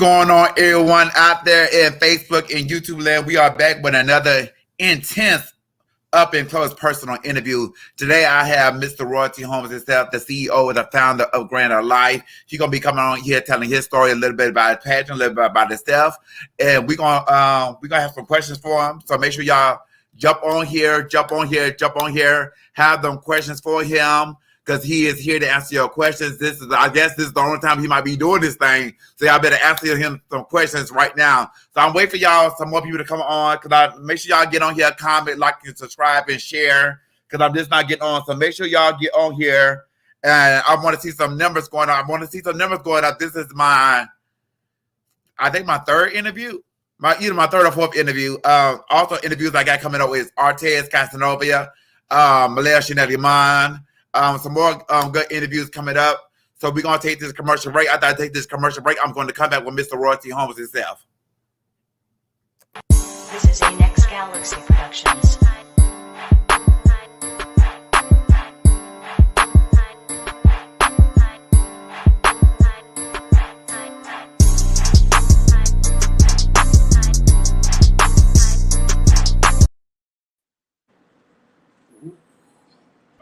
going on, everyone out there in Facebook and YouTube land? We are back with another intense up and close personal interview. Today I have Mr. Royalty Holmes himself, the CEO and the founder of Greater Life. He's gonna be coming on here telling his story, a little bit about his passion, a little bit about himself, and we're gonna have some questions for him. So make sure y'all jump on here, have them questions for him, because he is here to answer your questions. I guess this is the only time he might be doing this thing. So y'all better answer him some questions right now. So I'm waiting for y'all, some more people to come on. Make sure y'all get on here, comment, like, and subscribe, and share. Because I'm just not getting on. So make sure y'all get on here. And I want to see some numbers going on. This is I think my third interview. Either my third or fourth interview. Also interviews I got coming up with Artez Casanova, Malaya Shineliman. Some more good interviews coming up. So we're going to take this commercial break. After I take this commercial break, I'm going to come back with Mr. Royalty Holmes himself. This is a Next Galaxy Productions.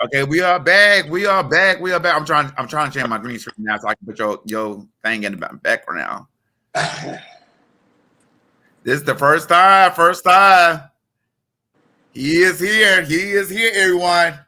Okay, we are back. I'm trying to change my green screen now so I can put your thing in the background. This is the first time. He is here, everyone.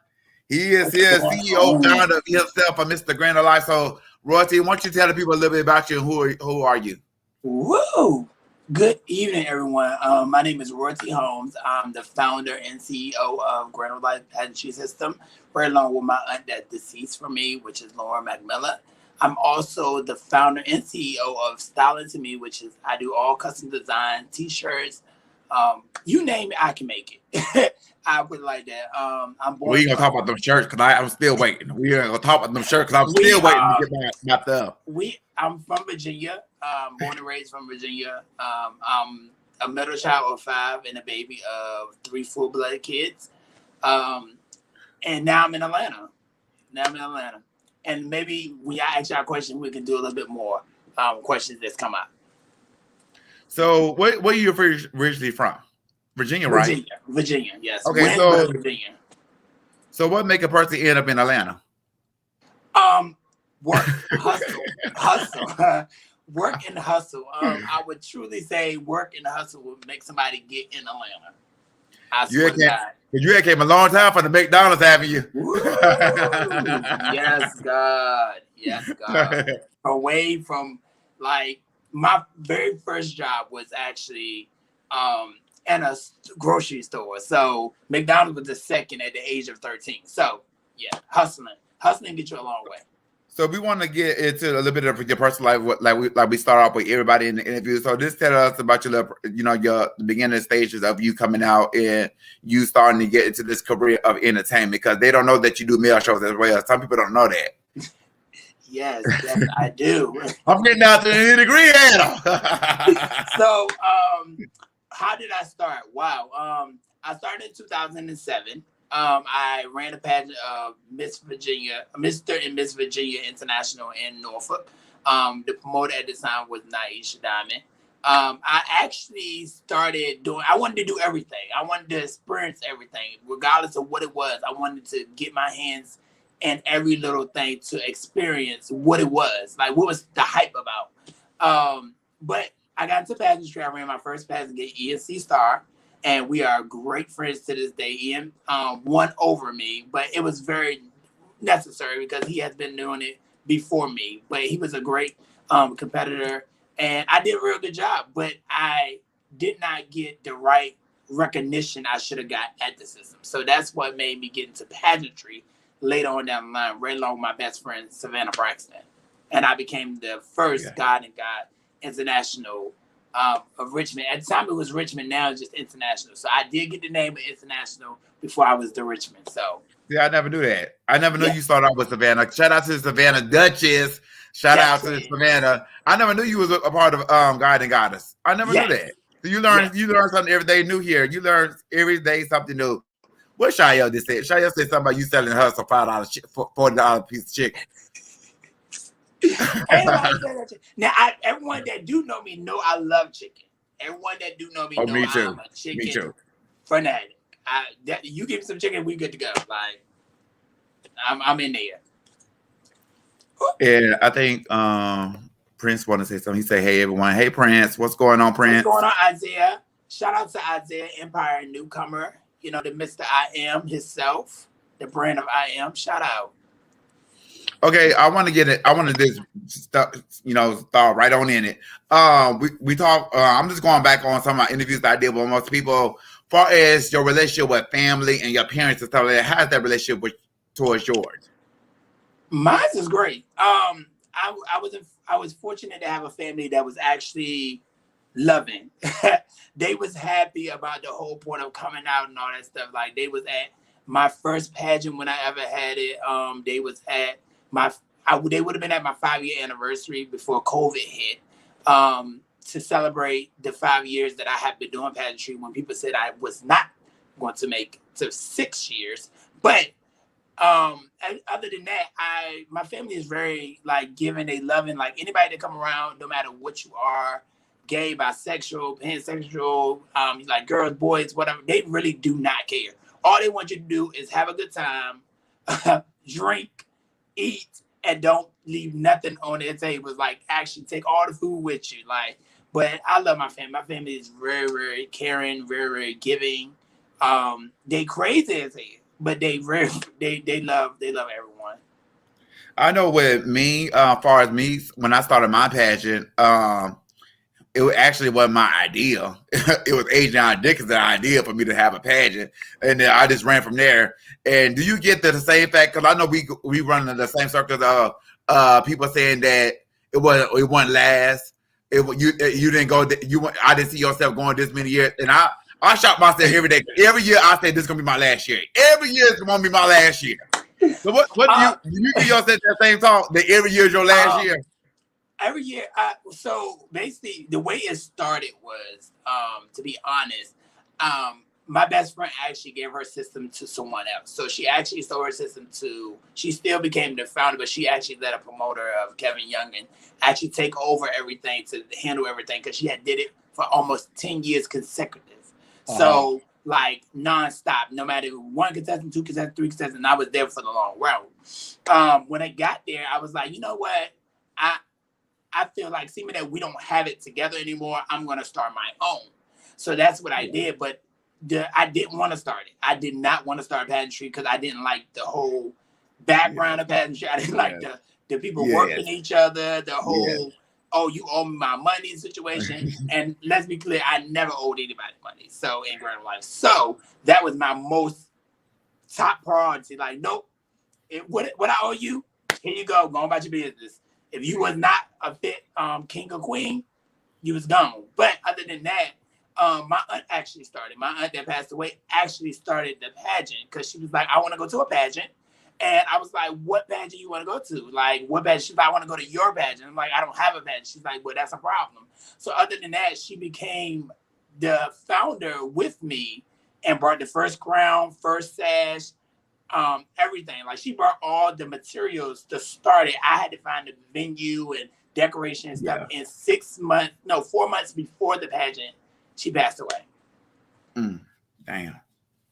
He is here, CEO, founder of himself, of Mr. Greater Life. So, Royalty, why don't you tell the people a little bit about you and who are you? Woo! Good evening, everyone. My name is Royalty Holmes. I'm the founder and CEO of Greater Life Pageantry System, right along with my aunt that deceased from me, which is Laura McMillan. I'm also the founder and CEO of Styling to Me, which is I do all custom design, t-shirts, you name it, I can make it. I would like that. I'm born. We ain't gonna talk about them shirts because I'm still waiting. We ain't gonna talk about them shirts because I'm still waiting to get my stuff. I'm from Virginia. Born and raised from Virginia. I'm a middle child of 5 and a baby of 3 full-blooded kids. And now I'm in Atlanta. And maybe when y'all ask y'all questions, we can do a little bit more questions that's come out. So, where are you originally from? Virginia, right? Virginia, yes. Okay, so Virginia. So, what make a person end up in Atlanta? Work, hustle. Work and hustle. I would truly say work and hustle would make somebody get in Atlanta. I swear to God. You came a long time from the McDonald's, haven't you? Yes, God. Away from, like, my very first job was actually in a grocery store. So McDonald's was the second at the age of 13. So yeah, hustling gets you a long way. So we want to get into a little bit of your personal life, like we start off with everybody in the interview. So just tell us about your the beginning stages of you coming out and you starting to get into this career of entertainment, because they don't know that you do male shows as well. Some people don't know that. Yes, I do. I'm getting out to the degree, So, how did I start? Wow. I started in 2007. I ran a pageant of Mr. and Miss Virginia International in Norfolk. The promoter at the time was Naisha Diamond. I actually I wanted to do everything. I wanted to experience everything, regardless of what it was. I wanted to get my hands in every little thing to experience what it was. Like, what was the hype about? But I got into pageantry. I ran my first pageant at SanchezAllStar. And we are great friends to this day. Ian won over me, but it was very necessary because he has been doing it before me. But he was a great competitor, and I did a real good job. But I did not get the right recognition I should have got at the system. So that's what made me get into pageantry later on down the line, right along with my best friend, Savannah Braxton. And I became the first God and God International of Richmond. At the time, it was Richmond. Now it's just International. So I did get the name of International before I was the Richmond. So yeah, I never knew that. I never knew you started off with Savannah. Shout out to Savannah Duchess. Shout out to Savannah. I never knew you was a part of God and Goddess. I never knew that. So you learn something every day new here. You learn every day something new. What Shia just said? Shia said something about you selling her some $5 $40 piece of chicken. Ain't nobody said that. Now, everyone that do know me know I love chicken. Everyone that do know me know me too. I'm a chicken Me too. fanatic. You give me some chicken, we good to go. Like I'm in there. And I think Prince wanted to say something. He said, "Hey everyone, hey Prince, what's going on, Prince? What's going on, Isaiah? Shout out to Isaiah Empire newcomer. You know, the Mr. I Am himself, the brand of I Am. Shout out. Okay, I want to get it. I want to just start right on in it. We talk. I'm just going back on some of my interviews that I did with most people. Far as your relationship with family and your parents and stuff like that, how's that relationship towards yours? Mine is great. I was fortunate to have a family that was actually loving. They was happy about the whole point of coming out and all that stuff. Like they was at my first pageant when I ever had it. They was at they would have been at my 5-year anniversary before COVID hit. To celebrate the 5 years that I have been doing pageantry when people said I was not going to make to 6 years. But other than that, my family is very like giving, they loving, like anybody that come around, no matter what you are, gay, bisexual, pansexual, like girls, boys, whatever, they really do not care. All they want you to do is have a good time, drink, eat, and don't leave nothing on their table. Like actually take all the food with you. Like, but I love my family. My family is very, very caring, very, very giving. They crazy as hell, but they love everyone. I know with me, as far as me, when I started my pageant, it actually wasn't my idea. It was Adrian Dickinson's idea for me to have a pageant, and then I just ran from there. And do you get the same fact? Because I know we run in the same circles of people saying that it wouldn't last. You didn't go. I didn't see yourself going this many years, and I shot myself every day. Every year I say this is gonna be my last year. Every year it's gonna be my last year. So what do you give yourself that same talk that every year is your last year? Every year, so basically the way it started was, to be honest, my best friend actually gave her system to someone else. So she actually sold her system she still became the founder, but she actually let a promoter of Kevin Youngin actually take over everything to handle everything because she had did it for almost 10 years consecutive. Uh-huh. So like nonstop, no matter one contestant, two contestants, three contestants, and I was there for the long road. When I got there, I was like, you know what? I feel like, seeing that we don't have it together anymore, I'm going to start my own. So that's what I did. But I didn't want to start it. I did not want to start pageantry because I didn't like the whole background of pageantry. I didn't like the people working each other, the whole, oh, you owe me my money situation. And let's be clear, I never owed anybody money. So in grand life. So that was my most top priority. Like, nope, what I owe you, here you go about your business. If you was not a fit king or queen, you was gone. But other than that, my aunt actually started. My aunt that passed away actually started the pageant because she was like, I want to go to a pageant. And I was like, what pageant you want to go to? Like, what pageant? She's like, I want to go to your pageant. I'm like, I don't have a pageant. She's like, well, that's a problem. So other than that, she became the founder with me and brought the first crown, first sash, everything. Like she brought all the materials to start it. I had to find the venue and decoration and stuff. In 4 months before the pageant, she passed away. Damn.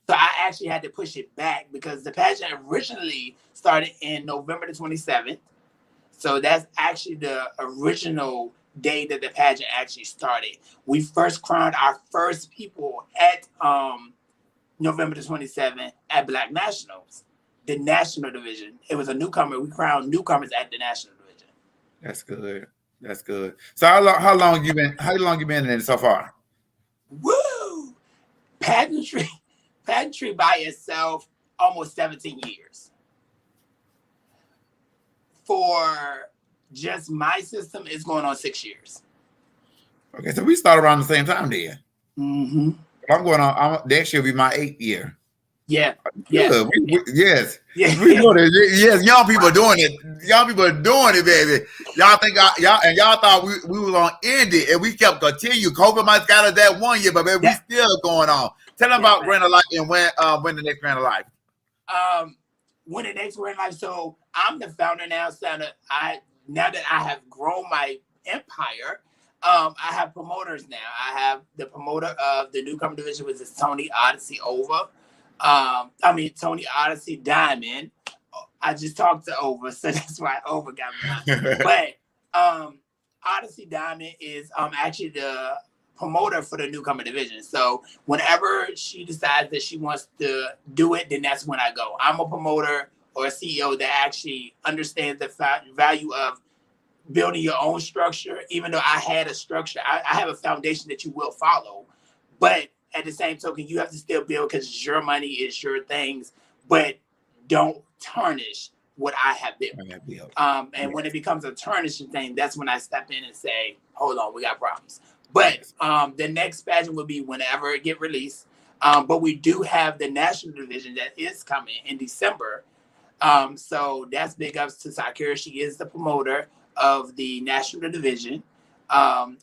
So I actually had to push it back because the pageant originally started in November the 27th. So that's actually the original day that the pageant actually started. We first crowned our first people at November the 27th at Black Nationals, the national division. It was a newcomer. We crowned newcomers at the national division. That's good. That's good. So how long you been in it so far? Woo! Pageantry by itself, almost 17 years. For just my system, it's going on 6 years. Okay, so we started around the same time then. Mm-hmm. I'm going on. Next year will be my 8th year. Yeah. Yes. We doing it. Yes, young people doing it. Young people are doing it, baby. Y'all think y'all thought we were gonna end it, and we kept continue. COVID might got us that 1 year, but baby, we still going on. Tell them about Grand of Life and when the next Grand of Life. When the next Grand of Life. So I'm the founder now. So now that I have grown my empire, I have promoters now. I have the promoter of the newcomer division, which is Tony Odyssey Over. Tony Odyssey Diamond. I just talked to Over, so that's why Over got me. But Odyssey Diamond is actually the promoter for the newcomer division. So whenever she decides that she wants to do it, then that's when I go. I'm a promoter or a CEO that actually understands the value of building your own structure. Even though I had a structure, I have a foundation that you will follow. But at the same token, you have to still build because it's your money, it's your things. But don't tarnish what I have built. And when it becomes a tarnishing thing, that's when I step in and say, hold on, we got problems. But the next pageant will be whenever it get released. But we do have the national division that is coming in December. So that's big ups to Sakura. She is the promoter of the national division.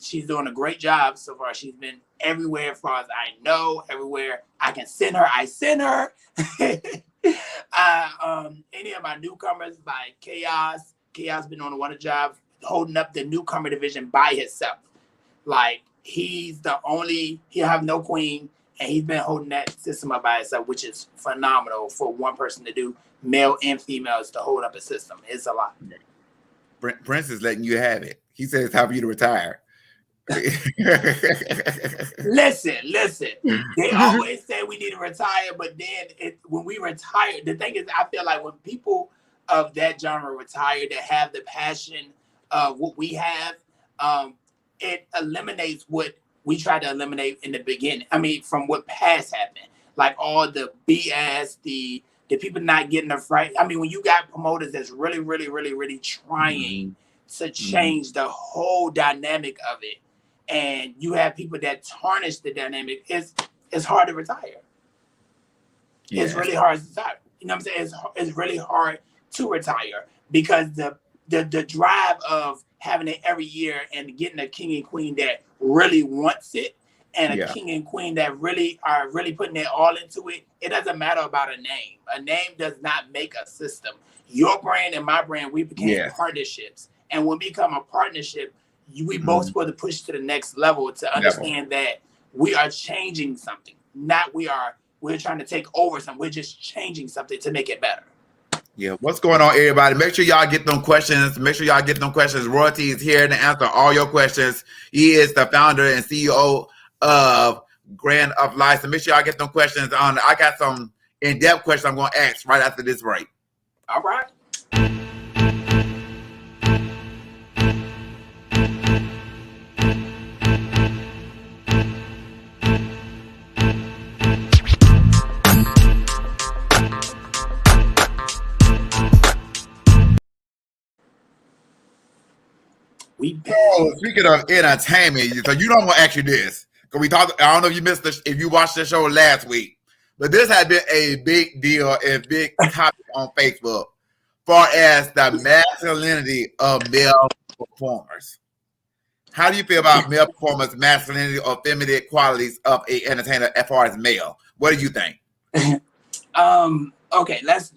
She's doing a great job so far. She's been everywhere as far as I know, everywhere I can send her, I send her. Any of my newcomers like Chaos been on a wonder job holding up the newcomer division by himself. Like he's the only, he'll have no queen, and he's been holding that system up by himself, which is phenomenal for one person to do, male and females to hold up a system. It's a lot. Prince is letting you have it. He said it's time for you to retire. Listen. They always say we need to retire, but then when we retire, the thing is, I feel like when people of that genre retire that have the passion of what we have, it eliminates what we tried to eliminate in the beginning. I mean, from what past happened, like all the BS, the people not getting the right. I mean, when you got promoters that's really, really, really, really trying to change the whole dynamic of it, and you have people that tarnish the dynamic, it's hard to retire. Yeah. It's really hard to retire. You know what I'm saying? It's really hard to retire because the drive of having it every year and getting a king and queen that really wants it, and a king and queen that really are really putting their all into it. It doesn't matter about a name. A name does not make a system. Your brand and my brand, we became partnerships. And when we become a partnership, we both supposed to push to the next level to understand that we are changing something. Not we're trying to take over something. We're just changing something to make it better. Yeah, what's going on, everybody? Make sure y'all get them questions. Royalty is here to answer all your questions. He is the founder and CEO of Grand of Life. So make sure y'all get them questions on. I got some in-depth questions I'm going to ask right after this break. All right. Speaking of entertainment, so you don't want to ask you this. Because we talked, I don't know if you missed if you watched the show last week, but this has been a big deal and big topic on Facebook far as the masculinity of male performers. How do you feel about male performers' masculinity or feminine qualities of an entertainer as far as male? What do you think? Okay, let's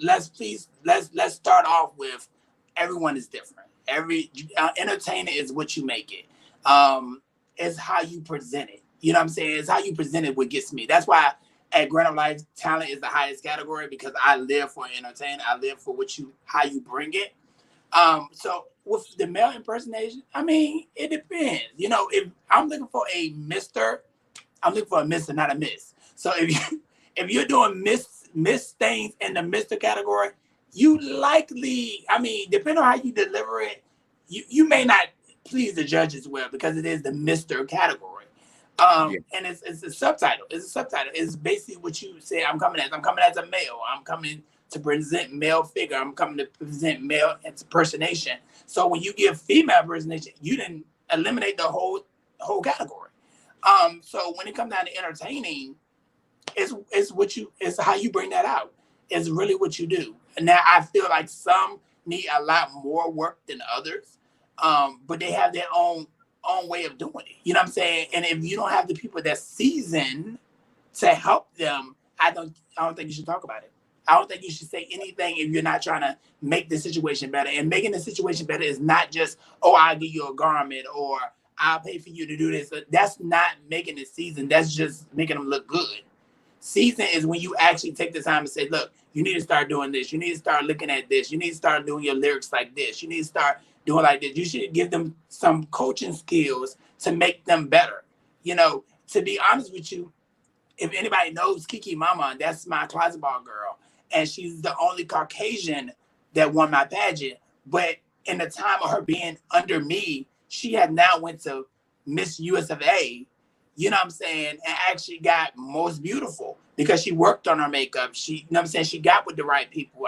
start off with everyone is different. Every entertainer is what you make it. It's how you present it. You know what I'm saying? It's how you present it what gets me. That's why at Grand of Life, talent is the highest category because I live for entertainment. I live for how you bring it. So with the male impersonation, I mean, it depends. You know, if I'm looking for a Mr., I'm looking for a Mr., not a Miss. So if you're doing Miss things in the Mr. category, you likely, I mean, depending on how you deliver it, you may not please the judges well because it is the Mr. category. And it's a subtitle. It's a subtitle. It's basically what you say. I'm coming as a male. I'm coming to present male figure. I'm coming to present male impersonation. So when you give female impersonation, you didn't eliminate the whole category. So when it comes down to entertaining, it's how you bring that out. It's really what you do. And now I feel like some need a lot more work than others, but they have their own way of doing it. You know what I'm saying? And if you don't have the people that's seasoned to help them, I don't think you should talk about it. I don't think you should say anything if you're not trying to make the situation better. And making the situation better is not just, oh, I'll give you a garment or I'll pay for you to do this. That's not making it season. That's just making them look good. Season is when you actually take the time and say, look, you need to start doing this. You need to start looking at this. You need to start doing your lyrics like this. You need to start doing like this. You should give them some coaching skills to make them better. You know, to be honest with you, if anybody knows Kiki Mama, that's my closet ball girl. And she's the only Caucasian that won my pageant. But in the time of her being under me, she had now went to Miss US of A, you know what I'm saying, and actually got most beautiful because she worked on her makeup. She, you know what I'm saying, she got with the right people.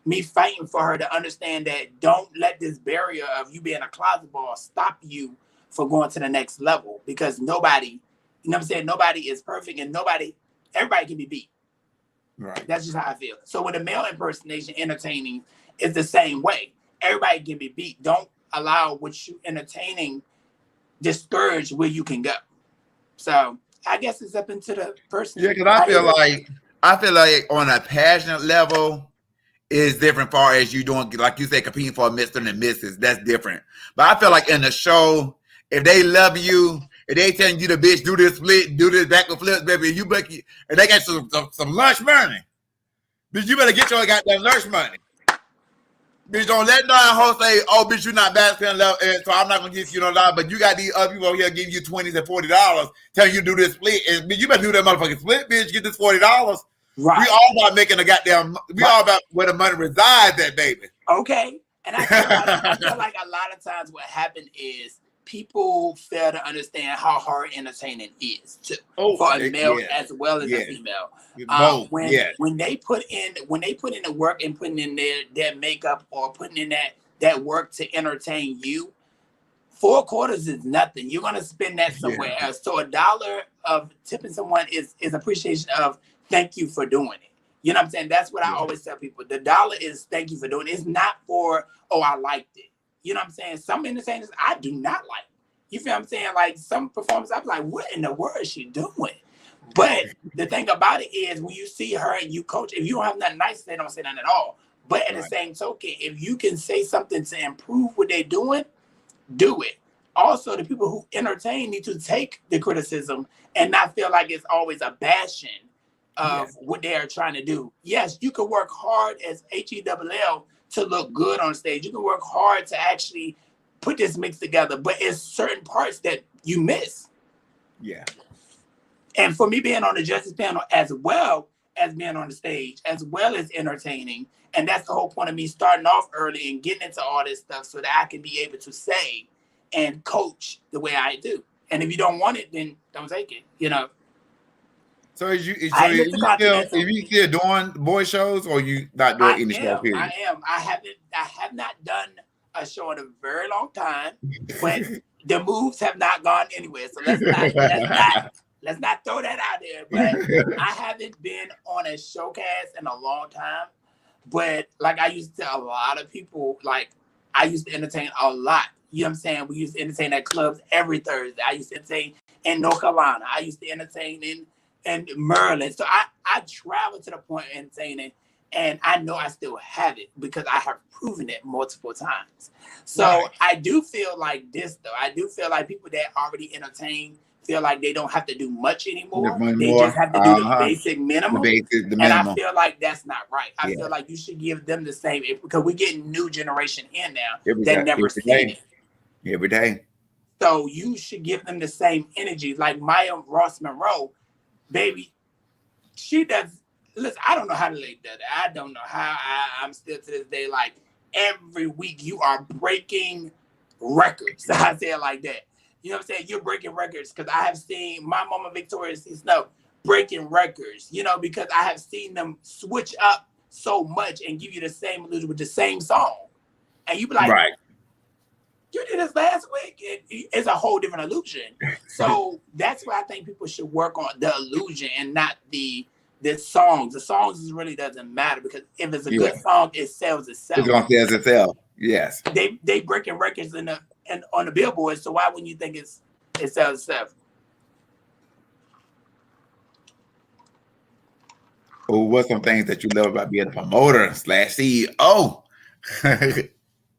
Me fighting for her to understand that don't let this barrier of you being a closet ball stop you from going to the next level, because nobody, you know what I'm saying, nobody is perfect and everybody can be beat. Right. That's just how I feel. So with a male impersonation entertaining is the same way. Everybody can be beat. Don't allow what you entertaining discourage where you can go. So I guess it's up into the person. Yeah, because I feel like on a passionate level is different far as you doing, like you say, competing for a Mr. and Mrs. That's different. But I feel like in the show, if they love you, if they telling you the bitch do this split, do this back and flip, baby, and they got some lunch money, bitch, you better get your goddamn lunch money. Bitch, don't let no host say, oh, bitch, you're not basking love, so I'm not going to give you no dollar, but you got these other people over here giving you $20 and $40, telling you to do this split, and bitch, you better do that motherfucking split, bitch, get this $40. Right. We all about making a goddamn, all about where the money resides at, baby. Okay. And I feel like a lot of times what happened is people fail to understand how hard entertaining is too, for a male as well as a female. When they put in the work and putting in their makeup or putting in that work to entertain you, 4 quarters is nothing. You're gonna spend that somewhere else. So $1 of tipping someone is appreciation of thank you for doing it. You know what I'm saying? That's what I always tell people. The $1 is thank you for doing it. It's not for, oh, I liked it. You know what I'm saying? Some entertainers I do not like. You feel what I'm saying? Like some performers, I'm like, what in the world is she doing? But the thing about it is when you see her and you coach, if you don't have nothing nice to say, don't say nothing at all. But at the same token, if you can say something to improve what they're doing, do it. Also, the people who entertain need to take the criticism and not feel like it's always a bashing of what they are trying to do. Yes, you can work hard as HELL to look good on stage. You can work hard to actually put this mix together, but it's certain parts that you miss. Yeah. And for me being on the justice panel as well as being on the stage, as well as entertaining, and that's the whole point of me starting off early and getting into all this stuff so that I can be able to say and coach the way I do. And if you don't want it, then don't take it, you know. So are you still doing boy shows, or you not doing any show? I am. I have not done a show in a very long time, but the moves have not gone anywhere. So let's not throw that out there. But I haven't been on a showcast in a long time. But like I used to tell a lot of people, like I used to entertain a lot. You know what I'm saying? We used to entertain at clubs every Thursday. I used to entertain in North Carolina. I used to entertain in Maryland. So I traveled to the point of entertaining, and I know I still have it because I have proven it multiple times. So I do feel like this, though. I do feel like people that already entertain feel like they don't have to do much anymore. They just have to do the basic minimum. And I feel like that's not right. I feel like you should give them the same, because we're getting new generation in now that never seen it. Every day. So you should give them the same energy. Like Maya Ross Monroe, baby, she does. Listen, I don't know how the lady does it. I don't know how. I'm still to this day, like, every week you are breaking records. I say it like that. You know what I'm saying? You're breaking records, because I have seen my mama Victoria C. Snow breaking records, you know, because I have seen them switch up so much and give you the same illusion with the same song. And you be like, you did this last week. It's a whole different illusion. So that's why I think people should work on the illusion and not the songs. The songs really doesn't matter, because if it's a good song, it sells itself. It's gonna sell itself. Yes. They breaking records on the billboard. So why wouldn't you think it sells itself? Oh, what's some things that you love about being a promoter / CEO?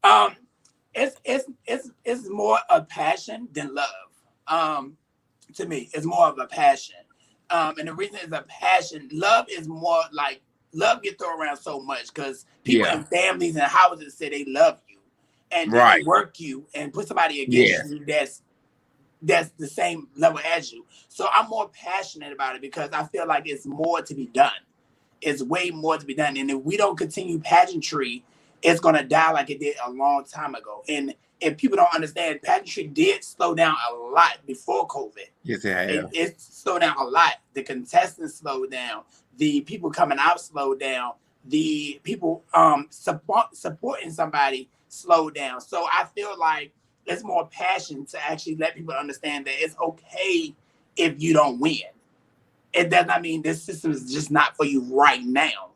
Um, it's more a passion than love. To me, it's more of a passion. And the reason it's a passion, love is more like love get thrown around so much because people Yeah. in families and houses say they love you, and then Right. they work you and put somebody against Yes. you that's the same level as you. So I'm more passionate about it because I feel like it's more to be done. It's way more to be done. And if we don't continue pageantry, it's going to die like it did a long time ago. And if people don't understand, pageantry did slow down a lot before COVID. Yes, it has. It slowed down a lot. The contestants slowed down. The people coming out slowed down. The people supporting somebody slowed down. So I feel like it's more passion to actually let people understand that it's okay if you don't win. It does not mean this system is just not for you right now.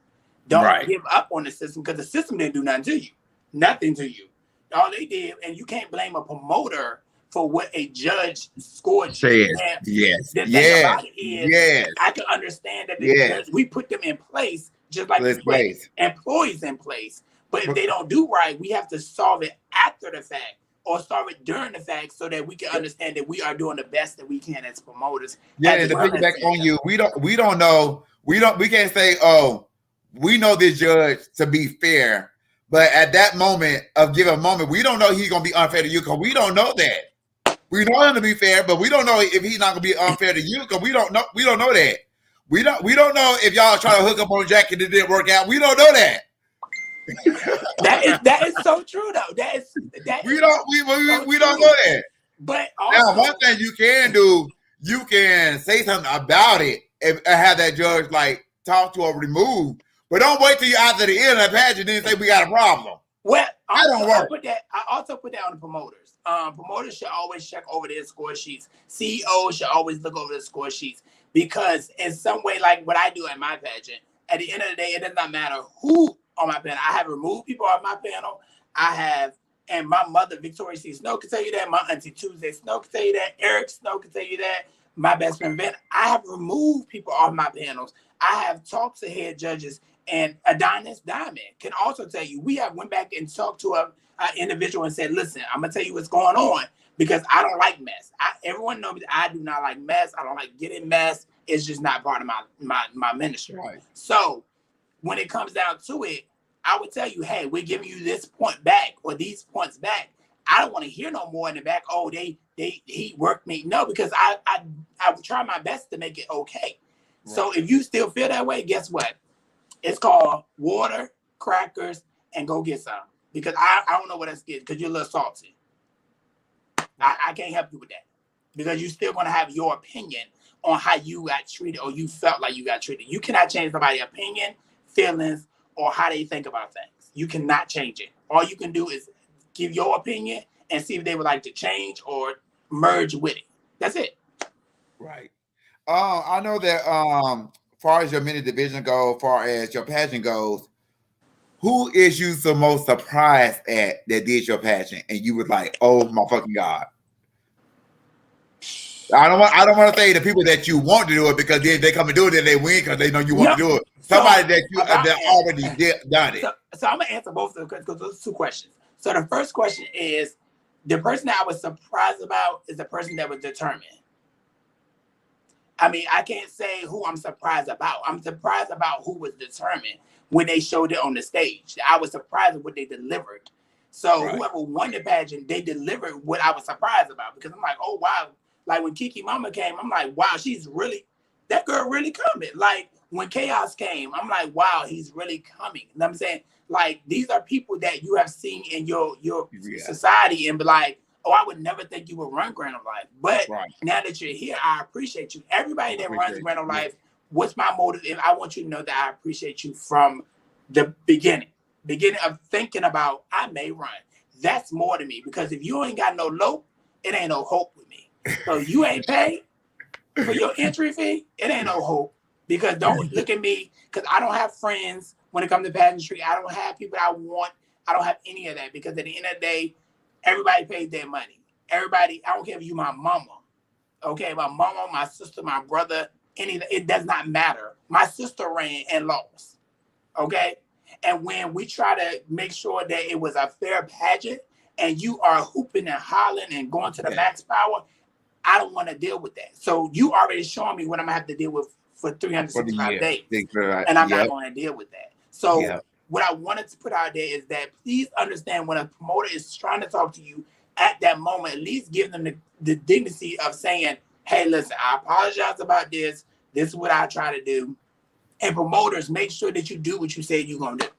Don't give up on the system because the system didn't do nothing to you. Nothing to you. All they did, and you can't blame a promoter for what a judge scored you. Yes. The thing about it is, Yes. I can understand that the judge, we put them in place just like we put employees in place. But if they don't do right, we have to solve it after the fact or solve it during the fact so that we can understand that we are doing the best that we can as promoters. Yeah, and to piggyback on you, we don't know, we can't say, oh, we know this judge to be fair, but at that moment of given moment, we don't know he's gonna be unfair to you because we don't know that. We know him to be fair, but we don't know if he's not gonna be unfair to you because we don't know that. We don't know if y'all try to hook up on Jack and it didn't work out. We don't know that. that is so true though. We don't know that. But also, now, one thing you can do, you can say something about it and have that judge like talk to or remove. But don't wait till you after the end of the pageant and then say we got a problem. Well, I also put that on the promoters. Promoters should always check over their score sheets. CEOs should always look over the score sheets because in some way, like what I do at my pageant, at the end of the day, it does not matter who on my panel. I have removed people off my panel. And my mother, Victoria C. Snow, can tell you that. My auntie Tuesday Snow can tell you that. Eric Snow can tell you that. My best friend Ben. I have removed people off my panels. I have talked to head judges, and Adonis Diamond can also tell you. We have went back and talked to an individual and said, "Listen, I'm gonna tell you what's going on because I don't like mess. Everyone knows that I do not like mess. I don't like getting mess. It's just not part of my ministry." Right. So when it comes down to it, I would tell you, hey, we're giving you this point back or these points back. I don't want to hear no more in the back. Oh, he worked me. No, because I try my best to make it okay. Right. So if you still feel that way, guess what? It's called water, crackers, and go get some. Because I don't know what that's good because you're a little salty. I can't help you with that. Because you're still going to have your opinion on how you got treated or you felt like you got treated. You cannot change somebody's opinion, feelings, or how they think about things. You cannot change it. All you can do is give your opinion and see if they would like to change or merge with it. That's it. Right. I know that as far as your mini division goes, as far as your pageant goes, who is you the most surprised at that did your pageant and you was like, oh my fucking God? I don't want to say the people that you want to do it because they come and do it and they win because they know you want to do it. Somebody that already done it. So I'm gonna answer both of them because those are two questions. So the first question is the person that I was surprised about is the person that was determined. I mean, I can't say who I'm surprised about. I'm surprised about who was determined when they showed it on the stage. I was surprised at what they delivered. So whoever won the pageant, they delivered what I was surprised about because I'm like, oh wow. Like when Kiki Mama came, I'm like, wow, that girl really coming. Like when Chaos came, I'm like, wow, he's really coming. You know what I'm saying? Like these are people that you have seen in your society and be like, oh, I would never think you would run Grand of Life. But now that you're here, I appreciate you. Everybody that runs Grand of Life, what's my motive? And I want you to know that I appreciate you from the beginning of thinking about I may run. That's more to me because if you ain't got no lope, it ain't no hope with me. So you ain't paid for your entry fee, it ain't no hope. Because don't look at me, because I don't have friends when it comes to pageantry. I don't have people I want. I don't have any of that because at the end of the day, everybody pays their money. Everybody, I don't care if you my mama. Okay, my mama, my sister, my brother, it does not matter My sister ran and lost. Okay. And when we try to make sure that it was a fair pageant and you are hooping and hollering and going to the max power, I don't want to deal with that. So you already showing me what I'm gonna have to deal with for 365 days. And I'm not going to deal with that. So what I wanted to put out there is that please understand when a promoter is trying to talk to you at that moment, at least give them the dignity of saying, hey, listen, I apologize about this. This is what I try to do. And promoters, make sure that you do what you said you're going to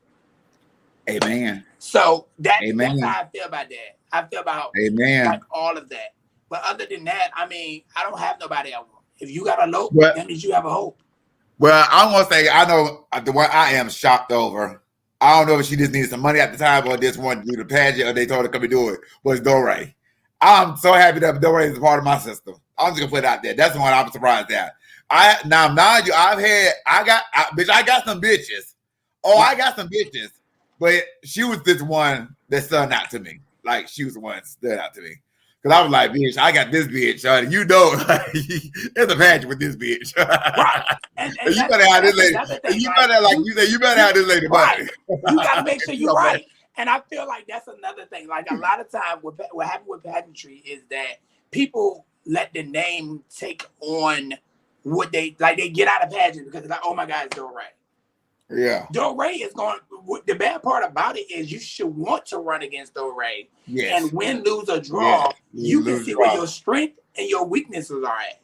do. Amen. So that's how I feel about that. I feel about like all of that. But other than that, I mean, I don't have nobody I want. If you got a hope, that means you have a hope. Well, I'm going to say, I know the one I am shocked over. I don't know if she just needed some money at the time or just wanted to do the pageant or they told her to come and do it, was Doré. I'm so happy that Doré is a part of my system. I'm just going to put it out there. That's the one I'm surprised at. I got some bitches. Oh, I got some bitches. But she was this one that stood out to me. Like, she was the one that stood out to me. Because I was like, bitch, I got this bitch. You know, there's a pageant with this bitch. Right. And you better have this lady. You better, like you say, you better have this lady money. You got to make sure you're right. And I feel like that's another thing. Like, a lot of times, what happened with pageantry is that people let the name take on what they get out of pageant because they're like, oh my God, it's Doré. Yeah. Doré is going. The bad part about it is you should want to run against Doré. Yes. And win, lose, or draw, you can see where your strength and your weaknesses are at.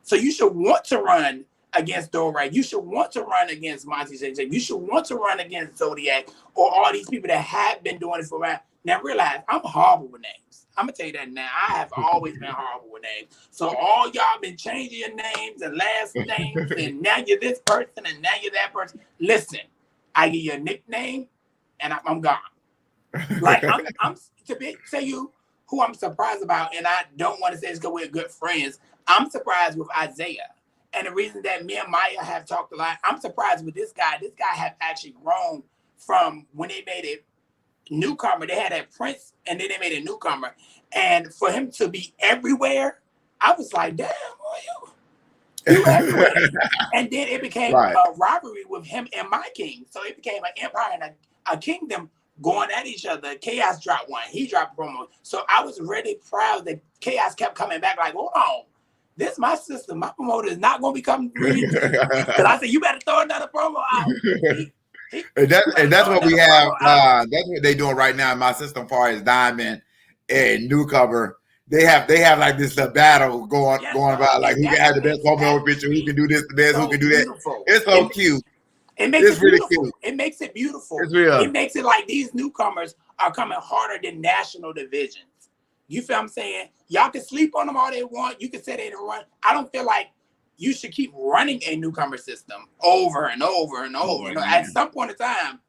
So you should want to run against Doré. You should want to run against Monty Sanchez. You should want to run against Zodiac or all these people that have been doing it for a while. Now realize I'm horrible with names. I'm gonna tell you that now. I have always been horrible with names. So all y'all been changing your names and last names, and now you're this person and now you're that person. Listen, I give you a nickname, and I'm gone. Like I'm to tell you who I'm surprised about, and I don't want to say it's because we're good friends. I'm surprised with Isaiah, and the reason that me and Maya have talked a lot. I'm surprised with this guy. This guy have actually grown from when they made it. Newcomer, they had that Prince, and then they made a newcomer, and for him to be everywhere, I was like, damn, you everywhere. And then it became a rivalry with him and my king, so it became an empire and a kingdom going at each other. Chaos dropped one, he dropped a promo, so I was really proud that Chaos kept coming back like, hold on, this is my system, my promoter is not going to be coming because I said, you better throw another promo out. And that's what we have. That's what they're doing right now in my system, as far as Diamond and Newcomer. They have like this battle going about, like who can have the best promo picture, who can do this the best, who can do that. It's so cute. It makes it really beautiful. Cute. It makes it beautiful. It's real. It makes it like these newcomers are coming harder than national divisions. You feel what I'm saying? Y'all can sleep on them all they want. You can say they don't run. I don't feel like you should keep running a newcomer system over and over and over. You know, at some point in time,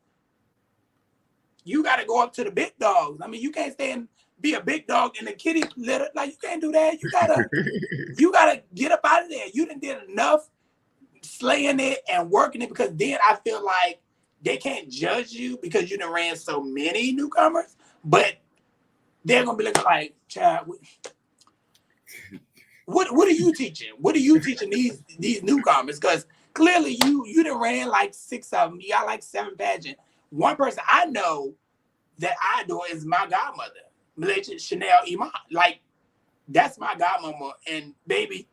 you got to go up to the big dogs. I mean, you can't stay and be a big dog in the kitty litter. Like, you can't do that. You gotta get up out of there. You done did enough slaying it and working it, because then I feel like they can't judge you because you done ran so many newcomers, but they're gonna be looking like, child, what are you teaching? What are you teaching these newcomers? Because clearly you done ran like 6 of them. You got like 7 pageants. One person I know that I adore is my godmother, Malaysia Chanel Iman. Like, that's my godmama. And baby,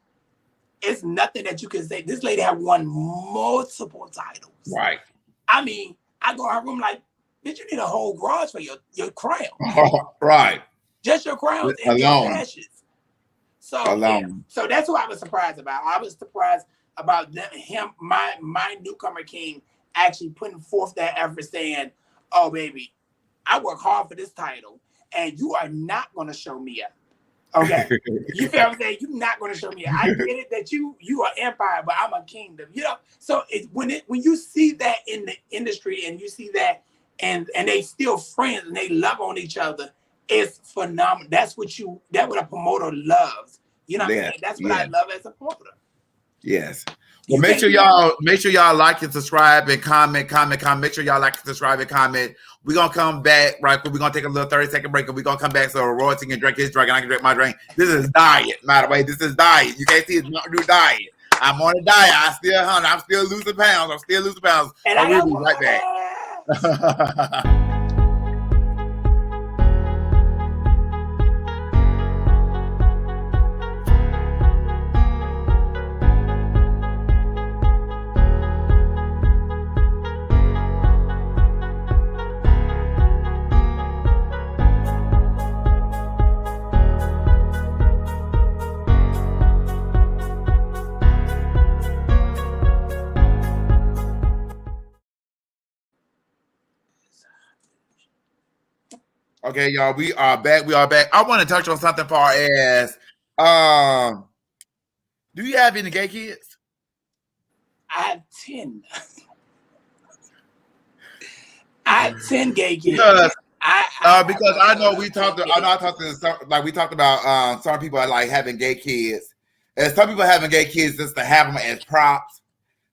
it's nothing that you can say. This lady have won multiple titles. Right. I mean, I go in her room like, bitch, you need a whole garage for your crown. Right. Just your crowns and your ashes. So so that's what I was surprised about. I was surprised about him, my newcomer king, actually putting forth that effort, saying, oh baby, I work hard for this title, and you are not gonna show me up. Okay. You feel what I'm saying? You're not gonna show me up. I get it that you are empire, but I'm a kingdom. You know, so when you see that in the industry and you see that and they still friends and they love on each other, it's phenomenal. That's what a promoter loves. You know what I'm saying? That's what I love as a promoter. Yes. Well, make sure y'all like and subscribe and comment. Make sure y'all like and subscribe and comment. We're gonna come back right quick. We're gonna take a little 30-second break, and we're gonna come back so Royalty can drink his drink and I can drink my drink. This is diet, by the way. This is diet. You can't see it's not new diet. I'm on a diet. I'm still losing pounds. And We'll be right back. Okay, y'all, we are back. I want to touch on something far as do you have any gay kids? I have 10. I have 10 gay kids. Because I know we talked about some people are like having gay kids, and some people having gay kids just to have them as props.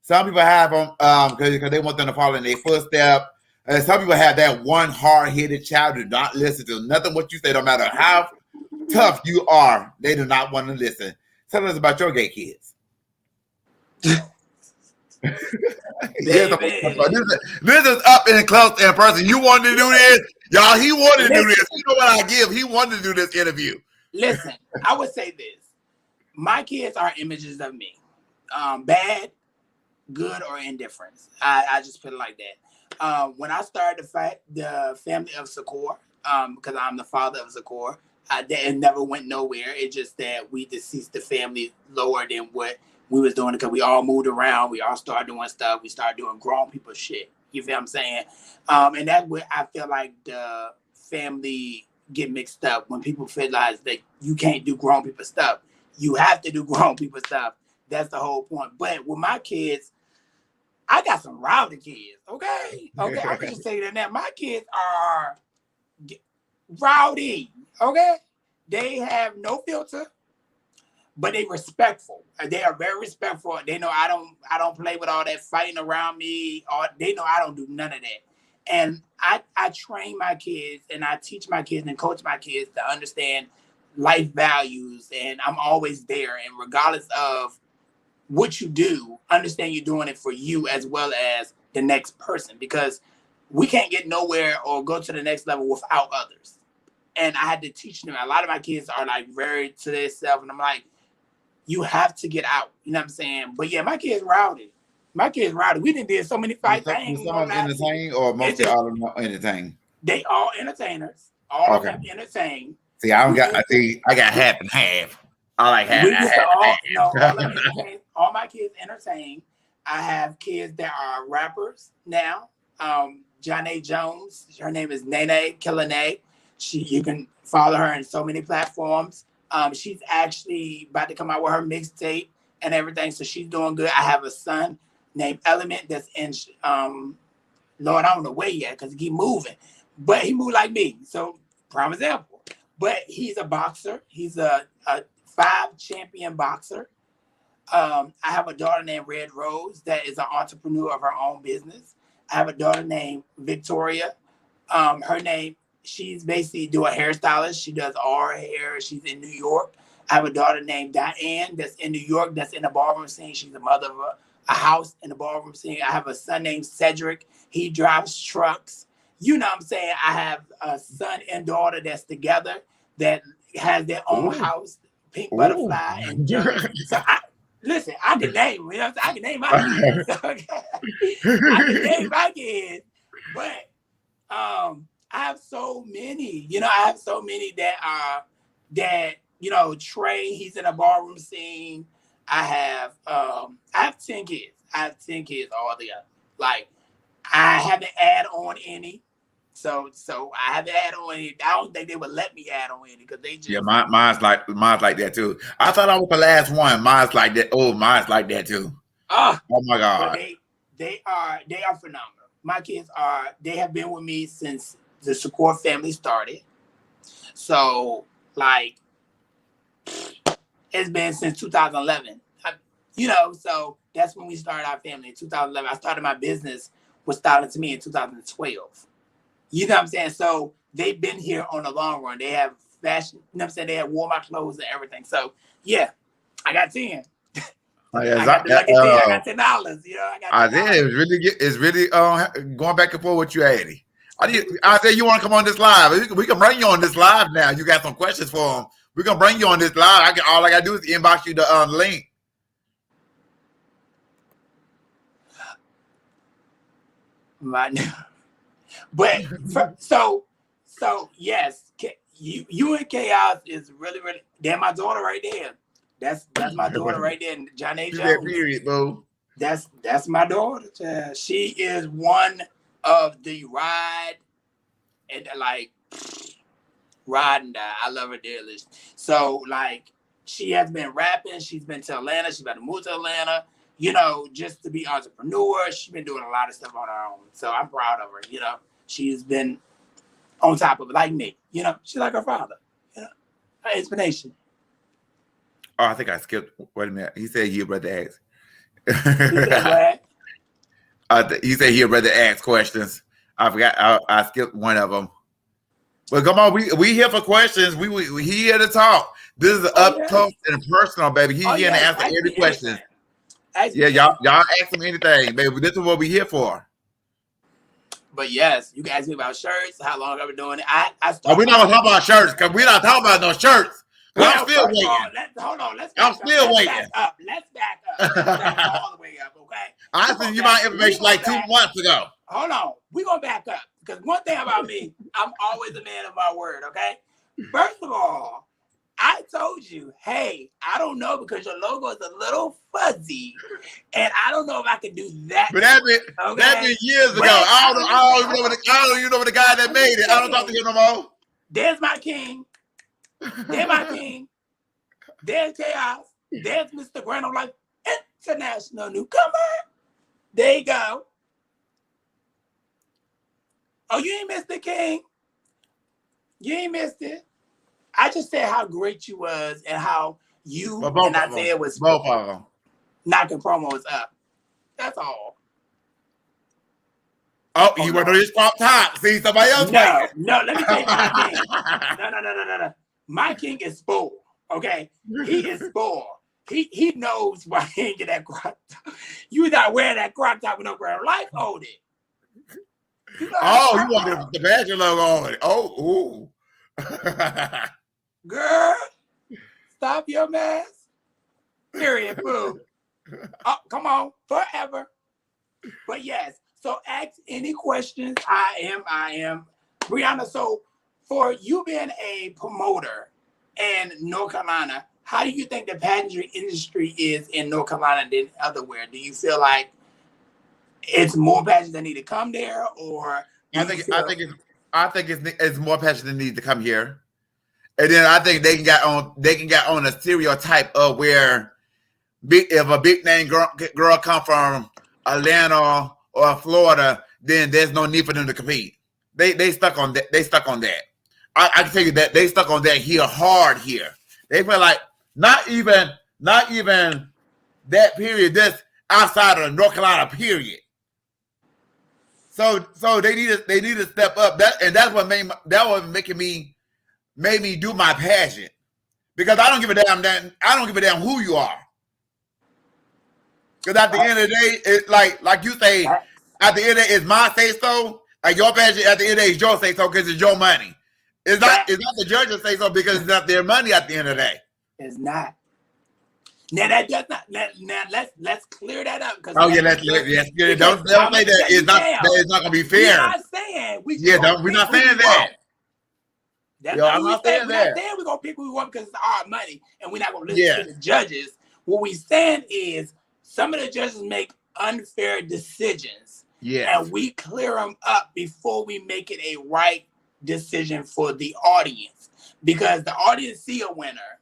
Some people have them because they want them to follow in their footsteps. And some people have that one hard-headed child who do not listen to nothing what you say, no matter how tough you are. They do not want to listen. Tell us about your gay kids. This is up and close in person. You wanted to do this? Y'all, he wanted to do this. You know what I give? He wanted to do this interview. Listen, I would say this. My kids are images of me. Bad, good, or indifference. I just put it like that. When I started the family of Secor, because I'm the father of Secor, it never went nowhere. It's just that we deceased the family lower than what we was doing because we all moved around. We all started doing stuff. We started doing grown people shit. You feel what I'm saying? And that's where I feel like the family get mixed up when people realize that you can't do grown people stuff. You have to do grown people stuff. That's the whole point. But with my kids, I got some rowdy kids, okay? Okay, I can just say that now. My kids are rowdy, okay? They have no filter, but they respectful. They are very respectful. They know I don't play with all that fighting around me. Or they know I don't do none of that. And I train my kids and I teach my kids and coach my kids to understand life values. And I'm always there. And regardless of what you do, understand you're doing it for you as well as the next person, because we can't get nowhere or go to the next level without others. And I had to teach them. A lot of my kids are like very to themselves, and I'm like, you have to get out. You know what I'm saying? But yeah, my kids rowdy. We did so many fights. Some of them entertain or mostly all of them entertain? They all entertainers. All of them entertain. See, I got half and half. I like half. All my kids entertain. I have kids that are rappers now. Johnny Jones, her name is Nene Killane. You can follow her in so many platforms. She's actually about to come out with her mixtape and everything, so she's doing good. I have a son named Element that's in Lord, I don't know where yet because he keep moving, but he moved like me. So prime example. But he's a boxer. He's a 5 champion boxer. I have a daughter named Red Rose that is an entrepreneur of her own business. I have a daughter named Victoria. She's basically a hairstylist. She does all her hair. She's in New York. I have a daughter named Diane that's in New York, that's in the ballroom scene. She's the mother of a house in the ballroom scene. I have a son named Cedric. He drives trucks. You know what I'm saying? I have a son and daughter that's together that has their own house, Pink Butterfly. And so listen, I can name, you know, I can name my kids. Okay? I can name my kids, but I have so many, that Trey, he's in a ballroom scene. I have 10 kids. I have 10 kids all together. Like, I haven't add on any. So I haven't add on any. I don't think they would let me add on any because they just mine's like that too. I thought I was the last one. Mine's like that. Oh, mine's like that too. Oh my God. They are phenomenal. My kids they have been with me since the Secor family started. So like it's been since 2011. So that's when we started our family in 2011. I started my business with Styling to Me in 2012. You know what I'm saying? So they've been here on the long run. They have fashion, you know what I'm saying? They have wore my clothes and everything. So yeah, I got 10. Yeah, I got the lucky thing. I got $10. You know, I got $10. It's really going back and forth with you, Eddie. I said you want to come on this live. We can bring you on this live now. You got some questions for him. We're gonna bring you on this live. All I gotta do is inbox you the link. But so yes, you and Chaos is really. They're my daughter right there. That's my daughter right there, John A. Jones. Period, bro. That's my daughter. Child. She is one of the ride and ride and die. I love her dearly. So like, she has been rapping. She's been to Atlanta. She's about to move to Atlanta. You know, just to be entrepreneur. She's been doing a lot of stuff on her own. So I'm proud of her. You know, she's been on top of it, like me. You know, she's like her father. You know, her inspiration. Oh, I think I skipped. Wait a minute. He said he'd rather ask. He said he'd rather ask questions. I forgot. I skipped one of them. Well, come on. We here for questions. We here to talk. This is up close and personal, baby. He's here to answer every question. Yeah, y'all ask him anything, baby. This is what we here for. But yes, you can ask me about shirts. How long I've been doing it? We're not gonna talk about shirts because we're not talking about no shirts. Well, I'm still waiting. Hold on. Let's waiting. Let's back up all the way up, okay? I sent you my information like 2 months ago. Hold on. We're going to back up. Because one thing about me, I'm always a man of my word, okay? First of all, I told you, hey, I don't know because your logo is a little fuzzy, and I don't know if I can do that. But that been years ago. I don't even know the guy that made it. I don't talk to him no more. There's my king. There's my king. There's Chaos. There's Mr. Grand Life International newcomer. There you go. Oh, you ain't missed it, King. You ain't missed it. I just said how great you was and how you and Isaiah was both of them knocking promos up. That's all. Oh, you want to know this pop top? See somebody else? No, let me tell you my king. No. My king is spoiled. Okay, he is spoiled. He knows why he ain't get that crop top. You not wearing that crop top with no Grand Life on it. You want the Badger logo on it. Oh, ooh. Girl, stop your mess. Period, boo. Oh, come on, forever. But yes, so ask any questions. I am. Brianna, so for you being a promoter in North Carolina, how do you think the pageantry industry is in North Carolina than otherwhere? Do you feel like it's more pageants that need to come there, or I think it's more pageants that need to come here, and then I think they can get on a stereotype of where if a big name girl come from Atlanta or Florida, then there's no need for them to compete. They stuck on that. I can tell you that they stuck on that here hard here. They feel like not even that period. That's outside of North Carolina period. So they need to step up. That's what made me do my passion, because I don't give a damn. I don't give a damn who you are. Because at the end of the day, it's like you say, at the end of the day, it's my say so. Like your passion at the end of the day is your say so because it's your money. It's not the judges say so because it's not their money at the end of the day. It's not. Now that does not. Now let's clear that up. Oh yeah, let's clear. Don't say that it's not. That it's not gonna be fair. We're not saying we're not saying that. I'm not saying that. We're not saying we're gonna pick who we want because it's our money and we're not gonna listen to the judges. What we saying is some of the judges make unfair decisions. Yeah, and we clear them up before we make it a right decision for the audience, because the audience see a winner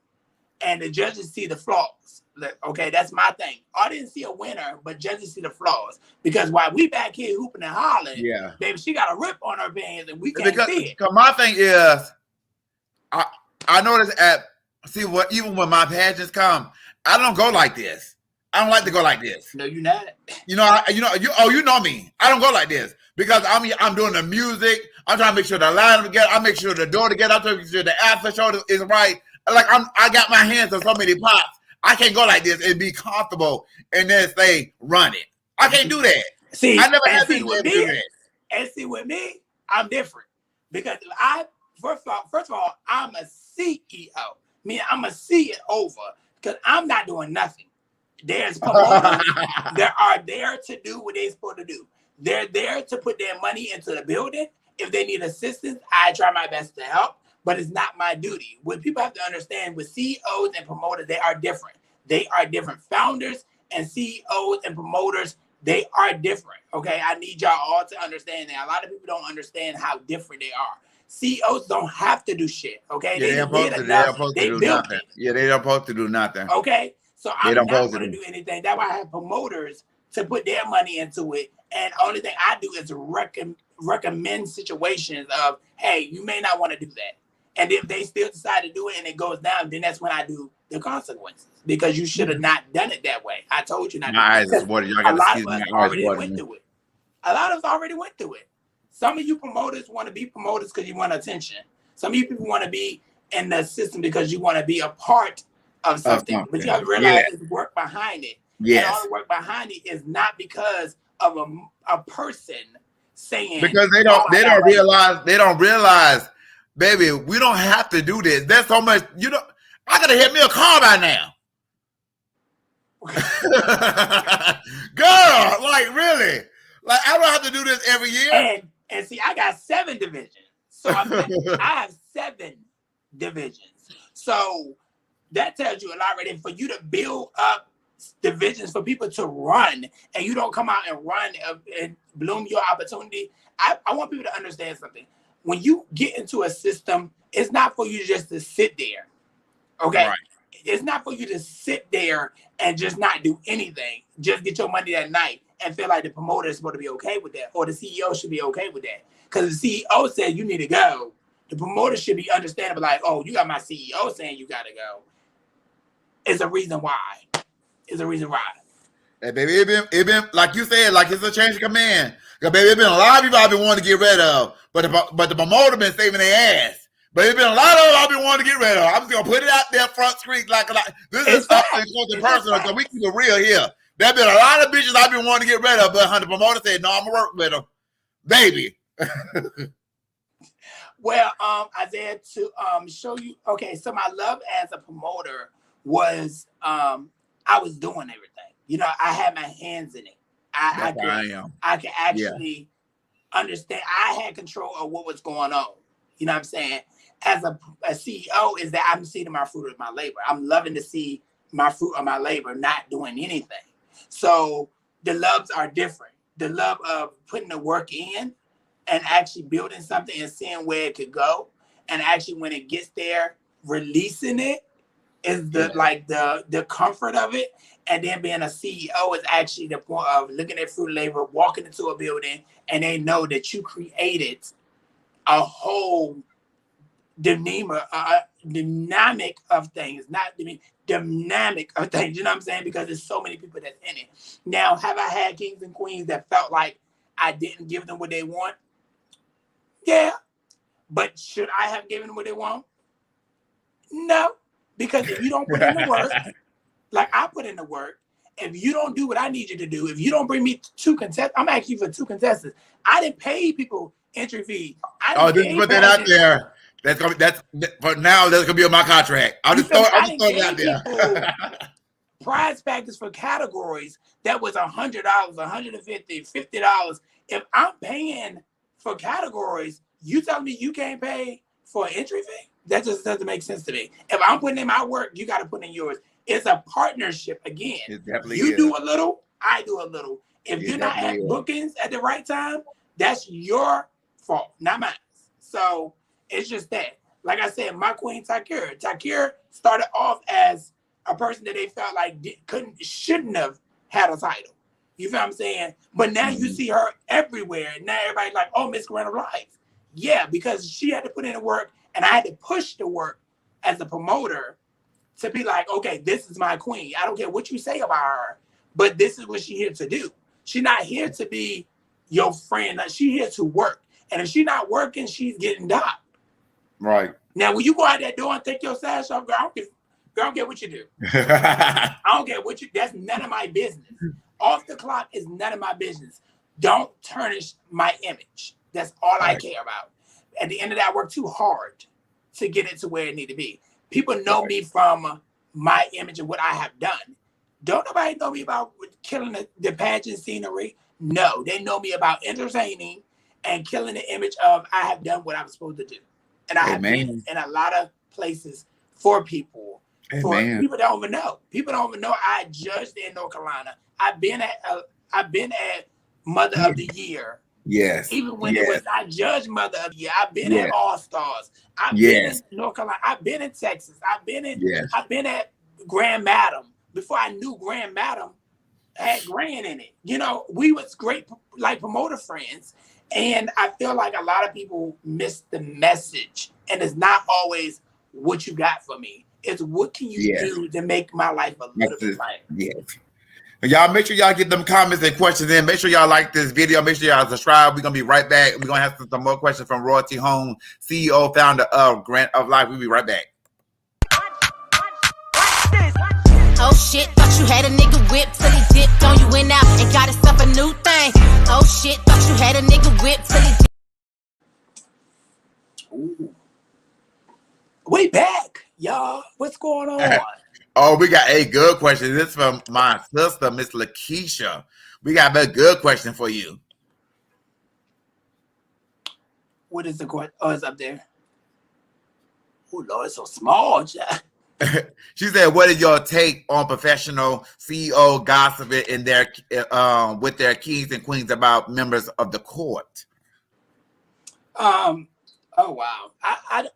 and the judges see the flaws. Okay, that's my thing. Audience see a winner, but judges see the flaws. Because while we back here hooping and hollering, baby, she got a rip on her pants and we can't see it. Because my thing is, I notice even when my pageants come, I don't go like this. I don't like to go like this. No, you're not. You know me. I don't go like this because I'm doing the music. I'm trying to make sure the line together. I make sure the door together. I'm trying to make sure the after show is right. Like I got my hands on so many pots. I can't go like this and be comfortable and then say run it. I can't do that. See, I never had see to with do me, that. and see with me, I'm different because first of all, I'm a CEO. Meaning I'm a see it over because I'm not doing nothing. There's promoters that are there to do what they're supposed to do. They're there to put their money into the building. If they need assistance, I try my best to help, but it's not my duty. What people have to understand with CEOs and promoters, they are different. They are different. Founders and CEOs and promoters, they are different. Okay, I need y'all all to understand that. A lot of people don't understand how different they are. CEOs don't have to do shit. Okay, Yeah, they did enough. They built it. Yeah, they don't supposed to do nothing. Okay, so I'm not going to do anything. That's why I have promoters to put their money into it. And only thing I do is recommend situations of, hey, you may not want to do that. And if they still decide to do it and it goes down, then that's when I do the consequences because you should have not done it that way. I told you not to. My eyes is watered. Y'all A got lot to of see us my eyes already watered. went through it. A lot of us already went through it. Some of you promoters want to be promoters because you want attention. Some of you people want to be in the system because you want to be a part of something. But you have to realize there's work behind it. Yes. And all the work behind it is not because of a person saying, because they don't realize, baby, we don't have to do this. There's so much, I could have hit me a car by now. Girl, like really? Like I don't have to do this every year. And see, I got 7 divisions. So I have 7 divisions. So that tells you a lot right there. For you to build up divisions for people to run and you don't come out and run and bloom your opportunity. I want people to understand something. When you get into a system, it's not for you just to sit there. Okay. Right. It's not for you to sit there and just not do anything. Just get your money that night and feel like the promoter is supposed to be okay with that, or the CEO should be okay with that. Because the CEO said you need to go. The promoter should be understandable, like, oh, you got my CEO saying you got to go. It's a reason why. It's a reason why. Hey, baby, it been like you said, like it's a change of command. Because baby, it's been a lot of people I've been wanting to get rid of, but the promoter been saving their ass. But it's been a lot of them I've been wanting to get rid of. I'm just gonna put it out there front screen like this is something close to personal because we keep it real here. There's been a lot of bitches I've been wanting to get rid of, but the promoter said, no, I'm gonna work with them. Baby. Well, Isaiah, to show you, okay, so my love as a promoter was I was doing everything. I had my hands in it. I could actually understand. I had control of what was going on. You know what I'm saying? As a CEO, is that I'm seeing my fruit of my labor. I'm loving to see my fruit of my labor not doing anything. So the loves are different. The love of putting the work in and actually building something and seeing where it could go. And actually when it gets there, releasing it is the comfort of it. And then being a CEO is actually the point of looking at fruit of labor, walking into a building, and they know that you created a whole dynamic of things, dynamic of things, you know what I'm saying? Because there's so many people that's in it. Now, have I had kings and queens that felt like I didn't give them what they want? Yeah. But should I have given them what they want? No. Because if you don't put in the work, like I put in the work, if you don't do what I need you to do, if you don't bring me 2 contestants, I'm asking you for 2 contestants. I didn't pay people entry fee. Just put that out there. That's for now. That's gonna be on my contract. I'll just throw it out there. Prize packets for categories that was $100, $150, $50. If I'm paying for categories, you telling me you can't pay for an entry fee? That just doesn't make sense to me. If I'm putting in my work, you got to put in yours. It's a partnership again. You do a little, I do a little. If you're not at bookings at the right time, that's your fault, not mine. So it's just that. Like I said, my queen Takira started off as a person that they felt like shouldn't have had a title. You feel what I'm saying? But now you see her everywhere. Now everybody's like, oh, Miss Grand of Life. Yeah, because she had to put in the work, and I had to push the work as a promoter to be like, okay, this is my queen. I don't care what you say about her, but this is what she's here to do. She's not here to be your friend. She's here to work. And if she's not working, she's getting docked. Right. Now, when you go out that door and take your sash off, girl, I don't care what you do. I don't care what you. That's none of my business. Off the clock is none of my business. Don't tarnish my image. That's all I care about. At the end of that, I work too hard to get it to where it need to be. People know me from my image and what I have done. Don't nobody know me about killing the pageant scenery. No, they know me about entertaining and killing the image of I have done what I was supposed to do. And I have been in a lot of places for people. For people don't even know. People don't even know I judged in North Carolina. I've been at Mother of the Year. Yes. Even when it was I judged Mother of the Year. I've been at All Stars. I've been in North Carolina. I've been in Texas. I've been at Grand Madam. Before I knew Grand Madam had Grand in it. You know, we was great like promoter friends. And I feel like a lot of people miss the message. And it's not always what you got for me. It's what can you do to make my life a little bit lighter. Yes. Y'all make sure y'all get them comments and questions in. Make sure y'all like this video. Make sure y'all subscribe. We're gonna be right back. We're gonna have some more questions from Royalty Holmes, CEO, founder of Grant of Life. We'll be right back. Oh shit, thought you had a nigga whipped till he dipped on you went out and got himself a new thing. Oh shit, thought you had a nigga whipped till he dipped. Ooh. We back, y'all. What's going on? Oh, we got a good question. This is from my sister, Miss Lakeisha. We got a good question for you. What is the question? Oh, it's up there. Oh, Lord, it's so small, Jack. She said, "What is your take on professional CEO gossiping in their with their kings and queens about members of the court?" Oh wow, I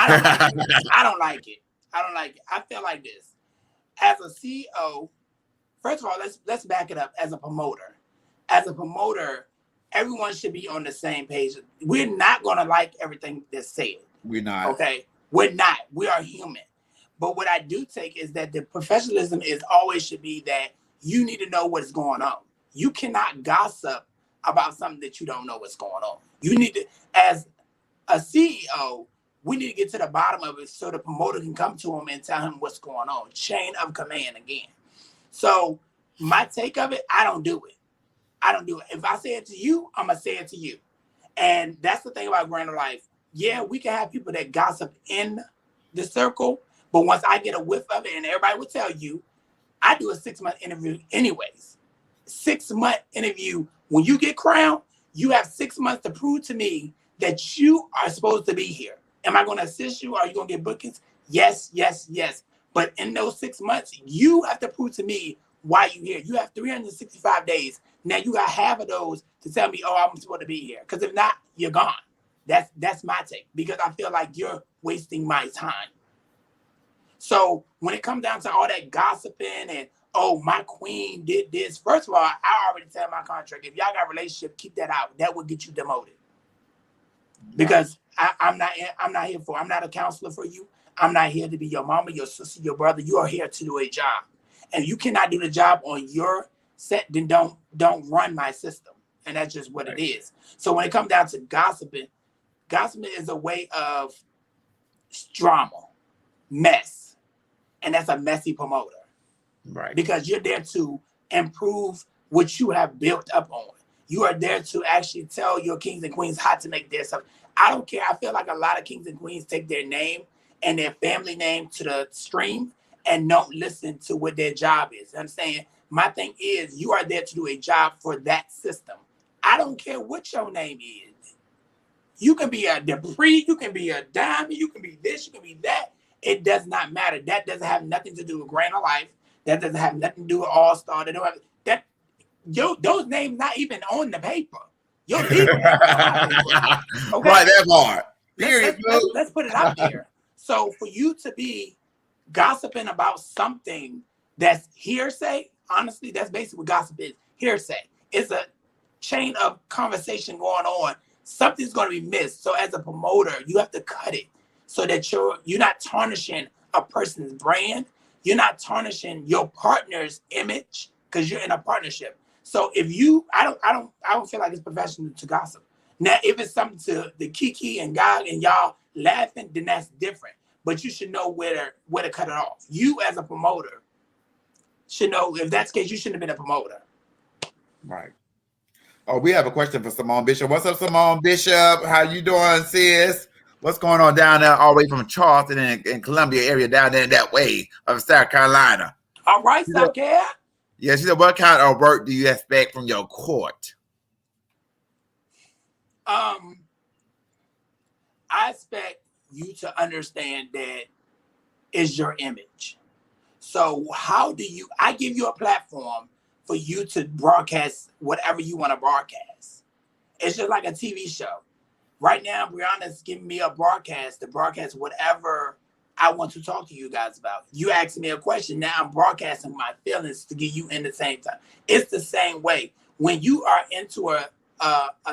don't like it. I don't like it. I don't like it. I feel like this as a CEO. First of all, let's back it up. As a promoter, everyone should be on the same page. We're not gonna like everything that's said. We're not. Okay. We're not. We are human. But what I do take is that the professionalism is always should be that you need to know what's going on. You cannot gossip about something that you don't know what's going on. You need to, as a CEO, we need to get to the bottom of it so the promoter can come to him and tell him what's going on. Chain of command again. So my take of it, I don't do it. I don't do it. If I say it to you, I'm going to say it to you. And that's the thing about Grand Life. Yeah, we can have people that gossip in the circle, but once I get a whiff of it, and everybody will tell you, I do a 6-month interview anyways. 6-month interview. When you get crowned, you have 6 months to prove to me that you are supposed to be here. Am I going to assist you? Are you going to get bookings? Yes, yes, yes. But in those 6 months, you have to prove to me why you're here. You have 365 days. Now you got half of those to tell me, oh, I'm supposed to be here. Because if not, you're gone. That's my take, because I feel like you're wasting my time. So when it comes down to all that gossiping and, oh, my queen did this. First of all, I already tell my contract, if y'all got a relationship, keep that out. That will get you demoted. Because I'm not here for, I'm not a counselor for you. I'm not here to be your mama, your sister, your brother. You are here to do a job. And you cannot do the job on your set, then don't run my system. And that's just what it is. So when it comes down to gossiping is a way of drama, mess. And that's a messy promoter. Right. Because you're there to improve what you have built up on. You are there to actually tell your kings and queens how to make their stuff. I don't care. I feel like a lot of kings and queens take their name and their family name to the stream and don't listen to what their job is. I'm saying my thing is you are there to do a job for that system. I don't care what your name is. You can be a Dupree, you can be a Diamond, you can be this, you can be that. It does not matter. That doesn't have nothing to do with Grand Life. That doesn't have nothing to do with All-Star. They don't have that. Those names not even on the paper. Your legal name is on paper. Okay? Right, that part. Period. Let's put it out there. So for you to be gossiping about something that's hearsay, honestly, that's basically what gossip is. Hearsay. It's a chain of conversation going on. Something's going to be missed. So as a promoter, you have to cut it so that you're not tarnishing a person's brand. You're not tarnishing your partner's image because you're in a partnership. So if you, I don't feel like it's professional to gossip. Now, if it's something to the Kiki and God and y'all laughing, then that's different. but you should know where to cut it off. You as a promoter should know, if that's the case, you shouldn't have been a promoter. Right. Oh, we have a question for Simone Bishop. What's up, Simone Bishop? How you doing, sis? What's going on down there all the way from Charleston and Columbia area down there in that way of South Carolina? All right, Sanchez. Yeah, she said, what kind of work do you expect from your court? I expect you to understand that it's your image. So how do you, I give you a platform for you to broadcast whatever you want to broadcast. It's just like a TV show. Right now, Brianna's giving me a broadcast to broadcast whatever I want to talk to you guys about. You asked me a question, now I'm broadcasting my feelings to get you in the same time. It's the same way. When you are into a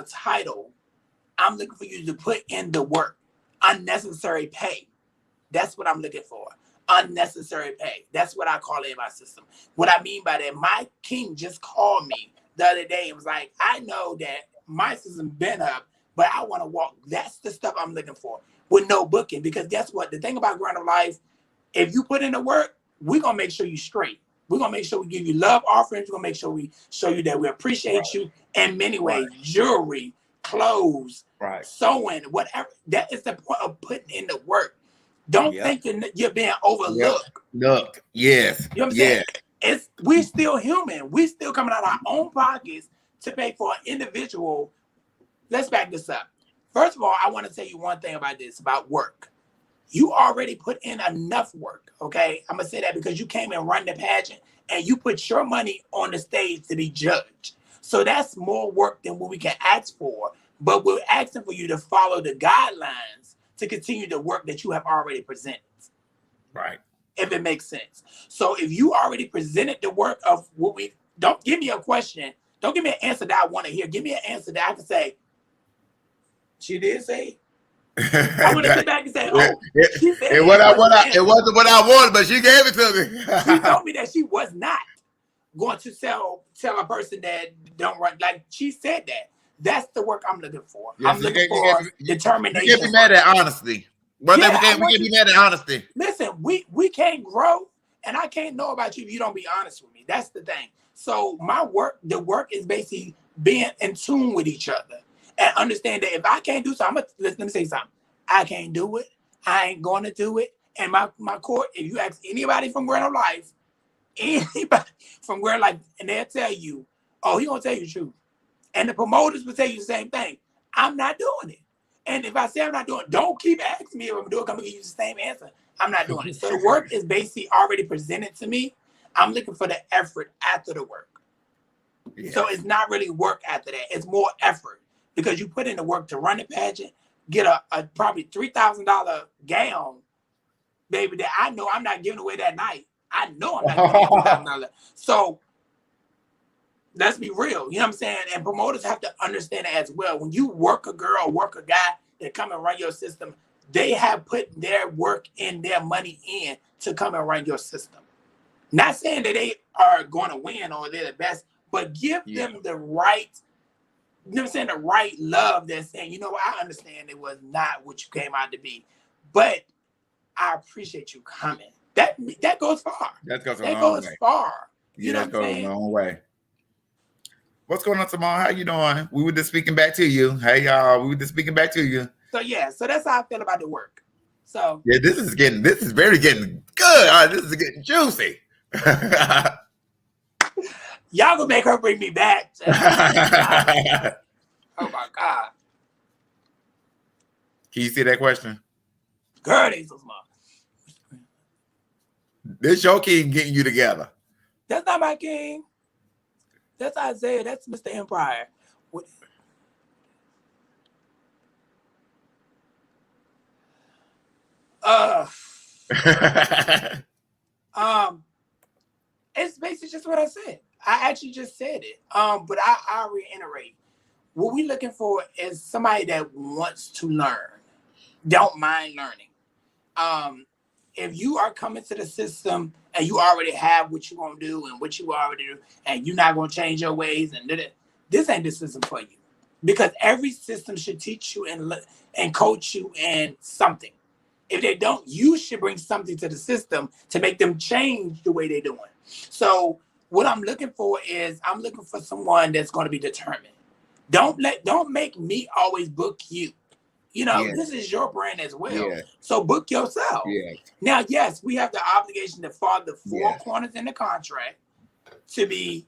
title, I'm looking for you to put in the work. Unnecessary pay. That's what I'm looking for. Unnecessary pay. That's what I call it in my system. What I mean by that, my king just called me the other day and was like, I know that my system been up, but I want to walk. That's the stuff I'm looking for with no booking. Because guess what? The thing about Ground of Life, if you put in the work, we're going to make sure you straight. We're going to make sure we give you love offerings. We're going to make sure we show you that we appreciate you in many ways. Jewelry, clothes, sewing, whatever. That is the point of putting in the work. Don't think you're being overlooked. Look, yes. You know what I'm saying? We're still human. We're still coming out of our own pockets to pay for an individual. Let's back this up. First of all, I want to tell you one thing about this, about work. You already put in enough work, okay? I'm going to say that because you came and run the pageant and you put your money on the stage to be judged. So that's more work than what we can ask for. But we're asking for you to follow the guidelines to continue the work that you have already presented. Right. If it makes sense. So if you already presented the work of what we, don't give me a question. Don't give me an answer that I want to hear. Give me an answer that I can say, she did say. I want to sit back and say, oh, she said it wasn't what I wanted, but she gave it to me. She told me that she was not going to tell a person that don't run. Like she said that. That's the work I'm looking for. Yes, I'm looking for determination. You can't be mad at honesty. Brother, we can't be mad at honesty. Listen, we can't grow, and I can't know about you if you don't be honest with me. That's the thing. So the work is basically being in tune with each other and understand that if I can't do something, let me say something. I can't do it. I ain't going to do it. And my court, if you ask anybody from Ground of Life, anybody from Ground of Life, and they'll tell you, oh, he gonna tell you the truth. And the promoters will tell you the same thing. I'm not doing it. And if I say I'm not doing it, don't keep asking me if I'm doing it. I'm going to give you the same answer. I'm not doing it. So the work is basically already presented to me. I'm looking for the effort after the work. Yeah. So it's not really work after that. It's more effort because you put in the work to run the pageant, get a probably $3,000 gown, baby, that I know I'm not giving away that night. I know I'm not giving away $3,000. So let's be real, you know what I'm saying? And promoters have to understand it as well. When you work a girl or work a guy that come and run your system, they have put their work and their money in to come and run your system. Not saying that they are going to win or they're the best, but give them the right, you know what I'm saying, the right love that's saying, you know what, I understand it was not what you came out to be, but I appreciate you coming. That goes far. That goes far. You know what I'm saying? A long way. What's going on, Simone? How you doing? We were just speaking back to you. Hey, y'all. We were just speaking back to you. So that's how I feel about the work. So yeah, this is getting good. This is getting juicy. Y'all gonna make her bring me back. Oh my God. Can you see that question? Girl, they so smart. This your king getting you together. That's not my king. That's Isaiah. That's Mr. Empire. It's basically just what I said. I actually just said it. But I'll reiterate. What we're looking for is somebody that wants to learn, don't mind learning. If you are coming to the system and you already have what you want to do and what you already do, and you're not going to change your ways, and this ain't the system for you. Because every system should teach you and coach you in something. If they don't, you should bring something to the system to make them change the way they're doing. So what I'm looking for is I'm looking for someone that's going to be determined. Don't make me always book you. You know, this is your brand as well. Yeah. So book yourself. Yeah. Now, yes, we have the obligation to follow the four corners in the contract to be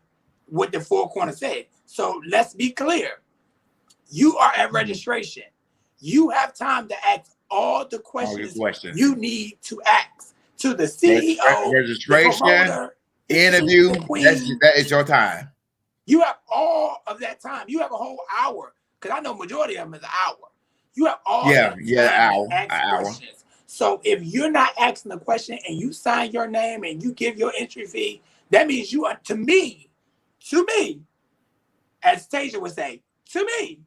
what the four corners said. So let's be clear. You are at registration. You have time to ask all the questions you need to ask to the CEO, registration, the promoter, interview. That is your time. You have all of that time. You have a whole hour, because I know majority of them is an hour. You have all that time to ask questions. So if you're not asking the question and you sign your name and you give your entry fee, that means you are, to me, as Tasia would say, to me,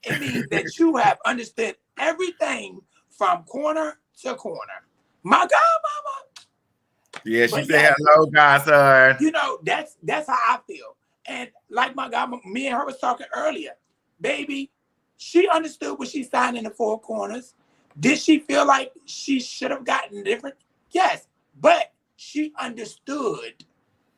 it means that you have understood everything from corner to corner. My God, mama. Yeah, she said hello, godson. You know, that's how I feel. And like my God, me and her was talking earlier. Baby, she understood what she signed in the four corners. Did she feel like she should have gotten different? Yes. But she understood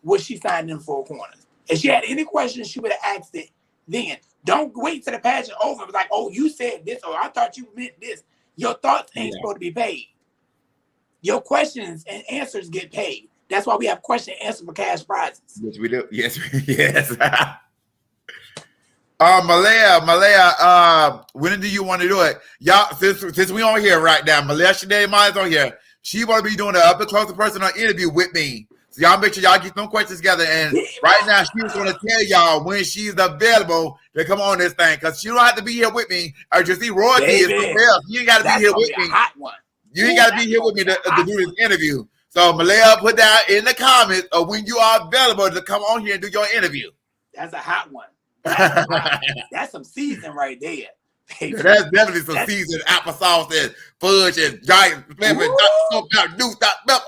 what she signed in the four corners. If she had any questions, she would have asked it then. Don't wait till the pageant over. Like, oh, you said this, or I thought you meant this. Your thoughts ain't supposed to be paid. Your questions and answers get paid. That's why we have question and answer for cash prizes. Yes, we do. Yes. Malaya, when do you want to do it? Y'all, since we on here right now, Malaya Shanae Myers on here. She want to be doing the up and close personal interview with me. So y'all make sure y'all get some questions together. And right now, she was going to tell y'all when she's available to come on this thing, because she don't have to be here with me. Or just see Royalty is somewhere else. You ain't got to be here with me. You ain't got to be here with me to do this interview. So Malaya, put that in the comments of when you are available to come on here and do your interview. That's a hot one. That's some season right there. Yeah, that's definitely some seasoned applesauce and fudge and giant flavor and new stop milk.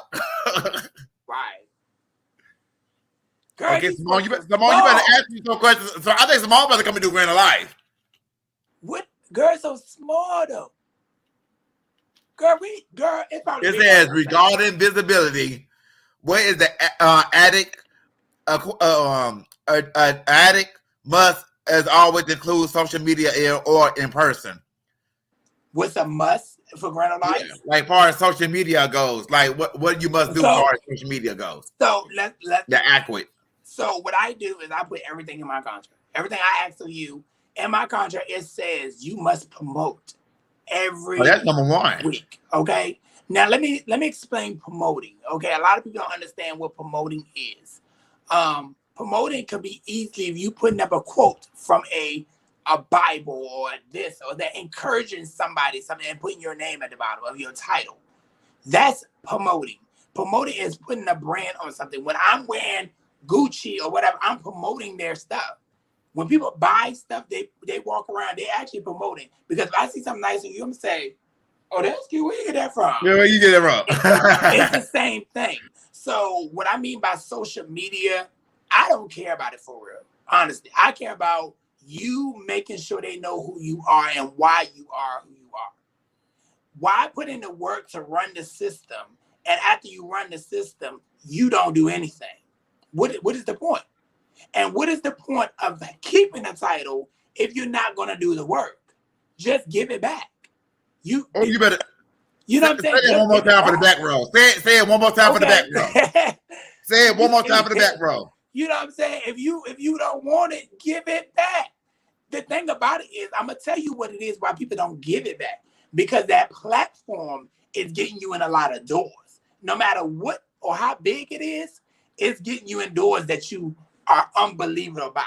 Right. Girl, okay, Simone, you better ask me some questions. So I think Simone better come and do Grand Alive. What? Girl, so small though. Girl, it's probably. It says regarding visibility, what is the addict? Addict must, as always, include social media or in person. What's a must for Grand Alive? Yeah, like far as social media goes, like what you must do as far as social media goes. So let's the accurate. So what I do is I put everything in my contract. Everything I ask of you in my contract, it says you must promote every that's number one week. Okay. Now let me explain promoting. Okay, a lot of people don't understand what promoting is. Promoting could be easily if you putting up a quote from a Bible or this or that, encouraging somebody something and putting your name at the bottom of your title. That's promoting. Promoting is putting a brand on something. When I'm wearing Gucci or whatever, I'm promoting their stuff. When people buy stuff, they walk around, they actually promoting. Because if I see something nice on you, I'm gonna say, oh, that's cute. Where you get that from? Yeah, where you get that from? It's the same thing. So what I mean by social media, I don't care about it for real. Honestly, I care about you making sure they know who you are and why you are who you are. Why put in the work to run the system, and after you run the system, you don't do anything? What is the point? And what is the point of keeping a title if you're not going to do the work? Just give it back. You better. You know what I'm saying? Say it one more time for the back row. Say it one more time for the back row. Say it one more time for the back row. You know what I'm saying? If you don't want it, give it back. The thing about it is, I'm gonna tell you what it is why people don't give it back. Because that platform is getting you in a lot of doors. No matter what or how big it is, it's getting you in doors that you are unbelievable about.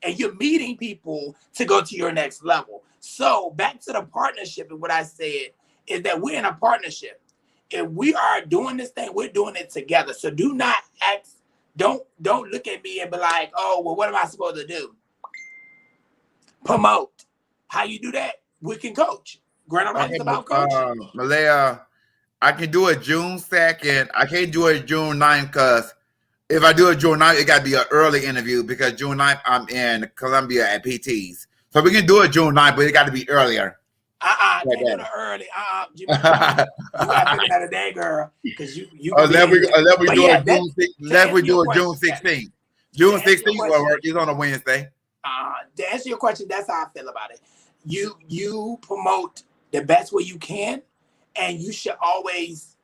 And you're meeting people to go to your next level. So back to the partnership, and what I said is that we're in a partnership. If we are doing this thing, we're doing it together. So do not ask, don't look at me and be like, oh, well, what am I supposed to do? Promote. How you do that? We can coach. Grand Alive is about coaching. Malaya, I can do it June 2nd. I can't do it June 9th because if I do it June 9th, it got to be an early interview because June 9th, I'm in Columbia at PT's. So we can do it June 9th, but it got to be earlier. Like can't do that. the early. You gotta figure that a day, girl, because you Unless we But do yeah, it June 6th. Unless we do it June 16th. June 16th will work. It's on a Wednesday. To answer your question, that's how I feel about it. You promote the best way you can, and you should always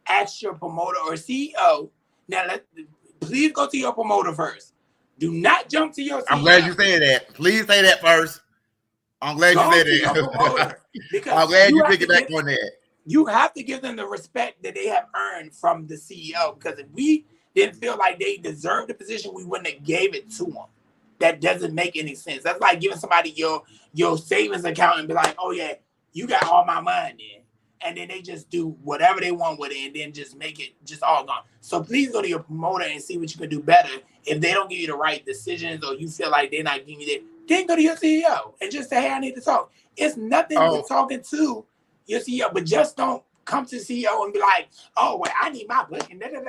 ask your promoter or CEO. Now, please go to your promoter first. Do not jump to your CEO. I'm glad you said that. Please say that first. I'm glad you said that. I'm glad you pick it back on that. You have to give them the respect that they have earned from the CEO, because if we didn't feel like they deserved the position, we wouldn't have gave it to them. That doesn't make any sense. That's like giving somebody your savings account and be like, oh yeah, you got all my money, and then they just do whatever they want with it and then just make it just all gone. So please go to your promoter and see what you can do better. If they don't give you the right decisions, or you feel like they're not giving you that, then go to your CEO and just say, hey, I need to talk. It's nothing with talking to your CEO, but just don't come to the CEO and be like, oh, well, I need my book. And I don't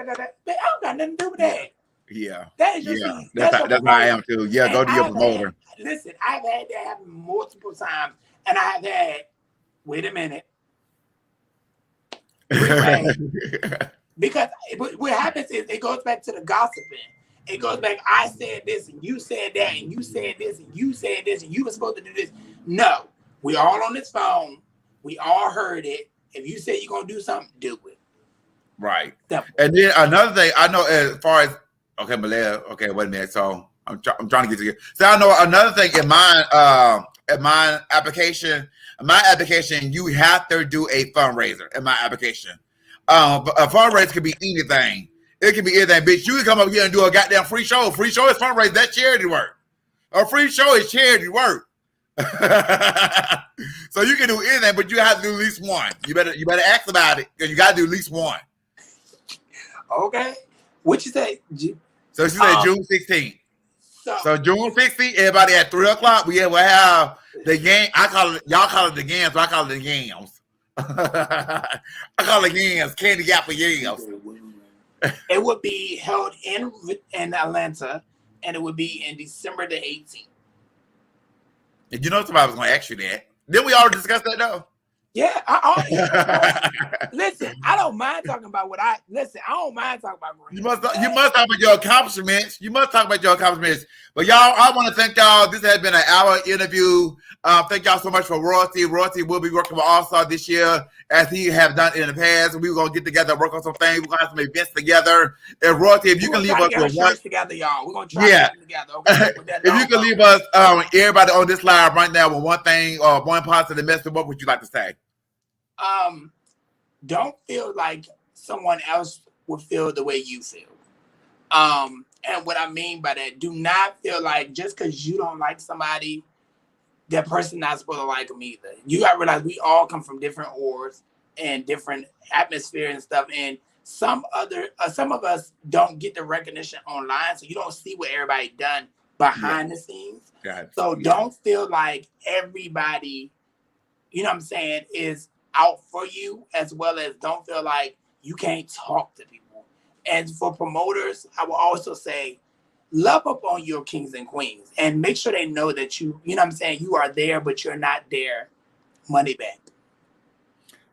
got nothing to do with that. Yeah. That is your That's how I am too. Yeah, and go to your promoter. Listen, I've had that happen multiple times, and I've had, wait a minute. Because what happens is it goes back to the gossiping. It goes back, I said this, and you said that, and you said this, and you said this, and you were supposed to do this. No, we all on this phone. We all heard it. If you say you're going to do something, do it. Right. Simple. And then another thing, I know as far as, okay, Malaya, okay, wait a minute. So I'm trying to get to you. So I know another thing in my application, you have to do a fundraiser in my application. But a fundraiser could be anything. It can be anything, bitch. You can come up here and do a goddamn free show. Free show is fundraising. That's charity work. A free show is charity work. So you can do anything, but you have to do at least one. You better ask about it, because you got to do at least one. Okay. What you say? So she said June 16th. So June 16th, everybody at 3 o'clock, we'll have the game. Y'all call it the games, but I call it the yams. I call it yams, candy apple yams. It would be held in Atlanta, and it would be in December the 18th. And you know somebody was going to ask you that. Didn't we already discuss that though? Yeah. Listen, I don't mind talking about I don't mind talking about Brianna. You must talk about your accomplishments. But y'all, I want to thank y'all. This has been an hour interview. Thank y'all so much for Royalty. Royalty will be working with All-Star this year, as he have done in the past. We're going to get together, work on some things. We're going to have some events together. And Royalty, if you can leave us with one together, y'all. We're going to try to get together. Okay? If you can leave us, everybody on this live right now, with one thing or one positive message, what would you like to say? Don't feel like someone else will feel the way you feel. And what I mean by that, do not feel like just because you don't like somebody, that person not supposed to like them either. You got to realize we all come from different ors and different atmosphere and stuff. And some of us don't get the recognition online, so you don't see what everybody done behind the scenes. So don't feel like everybody, you know what I'm saying, is out for you, as well as don't feel like you can't talk to people. And for promoters, I will also say, love up on your kings and queens and make sure they know that you know what I'm saying, you are there, but you're not there money back.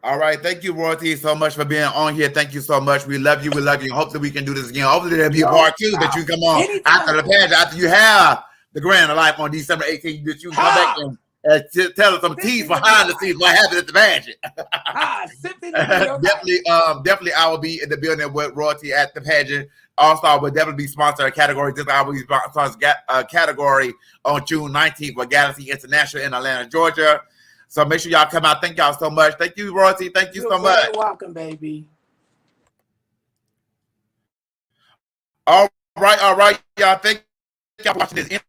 All right. Thank you, Royalty, so much for being on here. Thank you so much. We love you. Hopefully we can do this again. Hopefully there'll be a part two that you come on after the pageant, after you have the Grand of Life on December 18th, that you come back and tell us some teas behind the scenes what happened at the pageant. Definitely I will be in the building with Royalty at the pageant. All-Star will definitely be sponsored a category. This I will be sponsored a category on June 19th with Galaxy International in Atlanta, Georgia. So make sure y'all come out. Thank y'all so much. Thank you, Royalty. Thank you so much. You're welcome, baby. All right, y'all. Thank y'all for watching this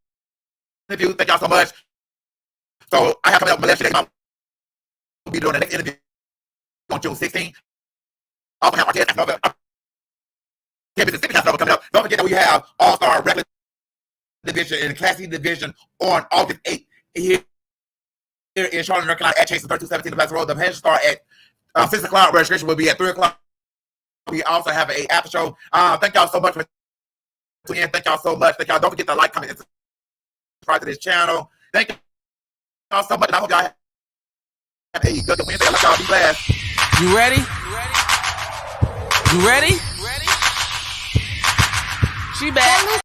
interview. Thank y'all so much. So I have coming up Malaysia. We'll be doing the next interview on June 16th. Also have our guest coming up. Don't forget that we have All-Star regular division and Classy division on August 8th here in Charlotte, North Carolina at Chase 3217 Black Road. The pageant start at 6 o'clock. Registration will be at 3 o'clock. We also have an after show. Thank y'all so much for tuning in. Thank y'all so much. Thank y'all. Don't forget to like, comment, and subscribe to this channel. Thank y'all so much. I hope y'all There you go. The Wednesday. Let's all be blessed. You ready? You ready? She back.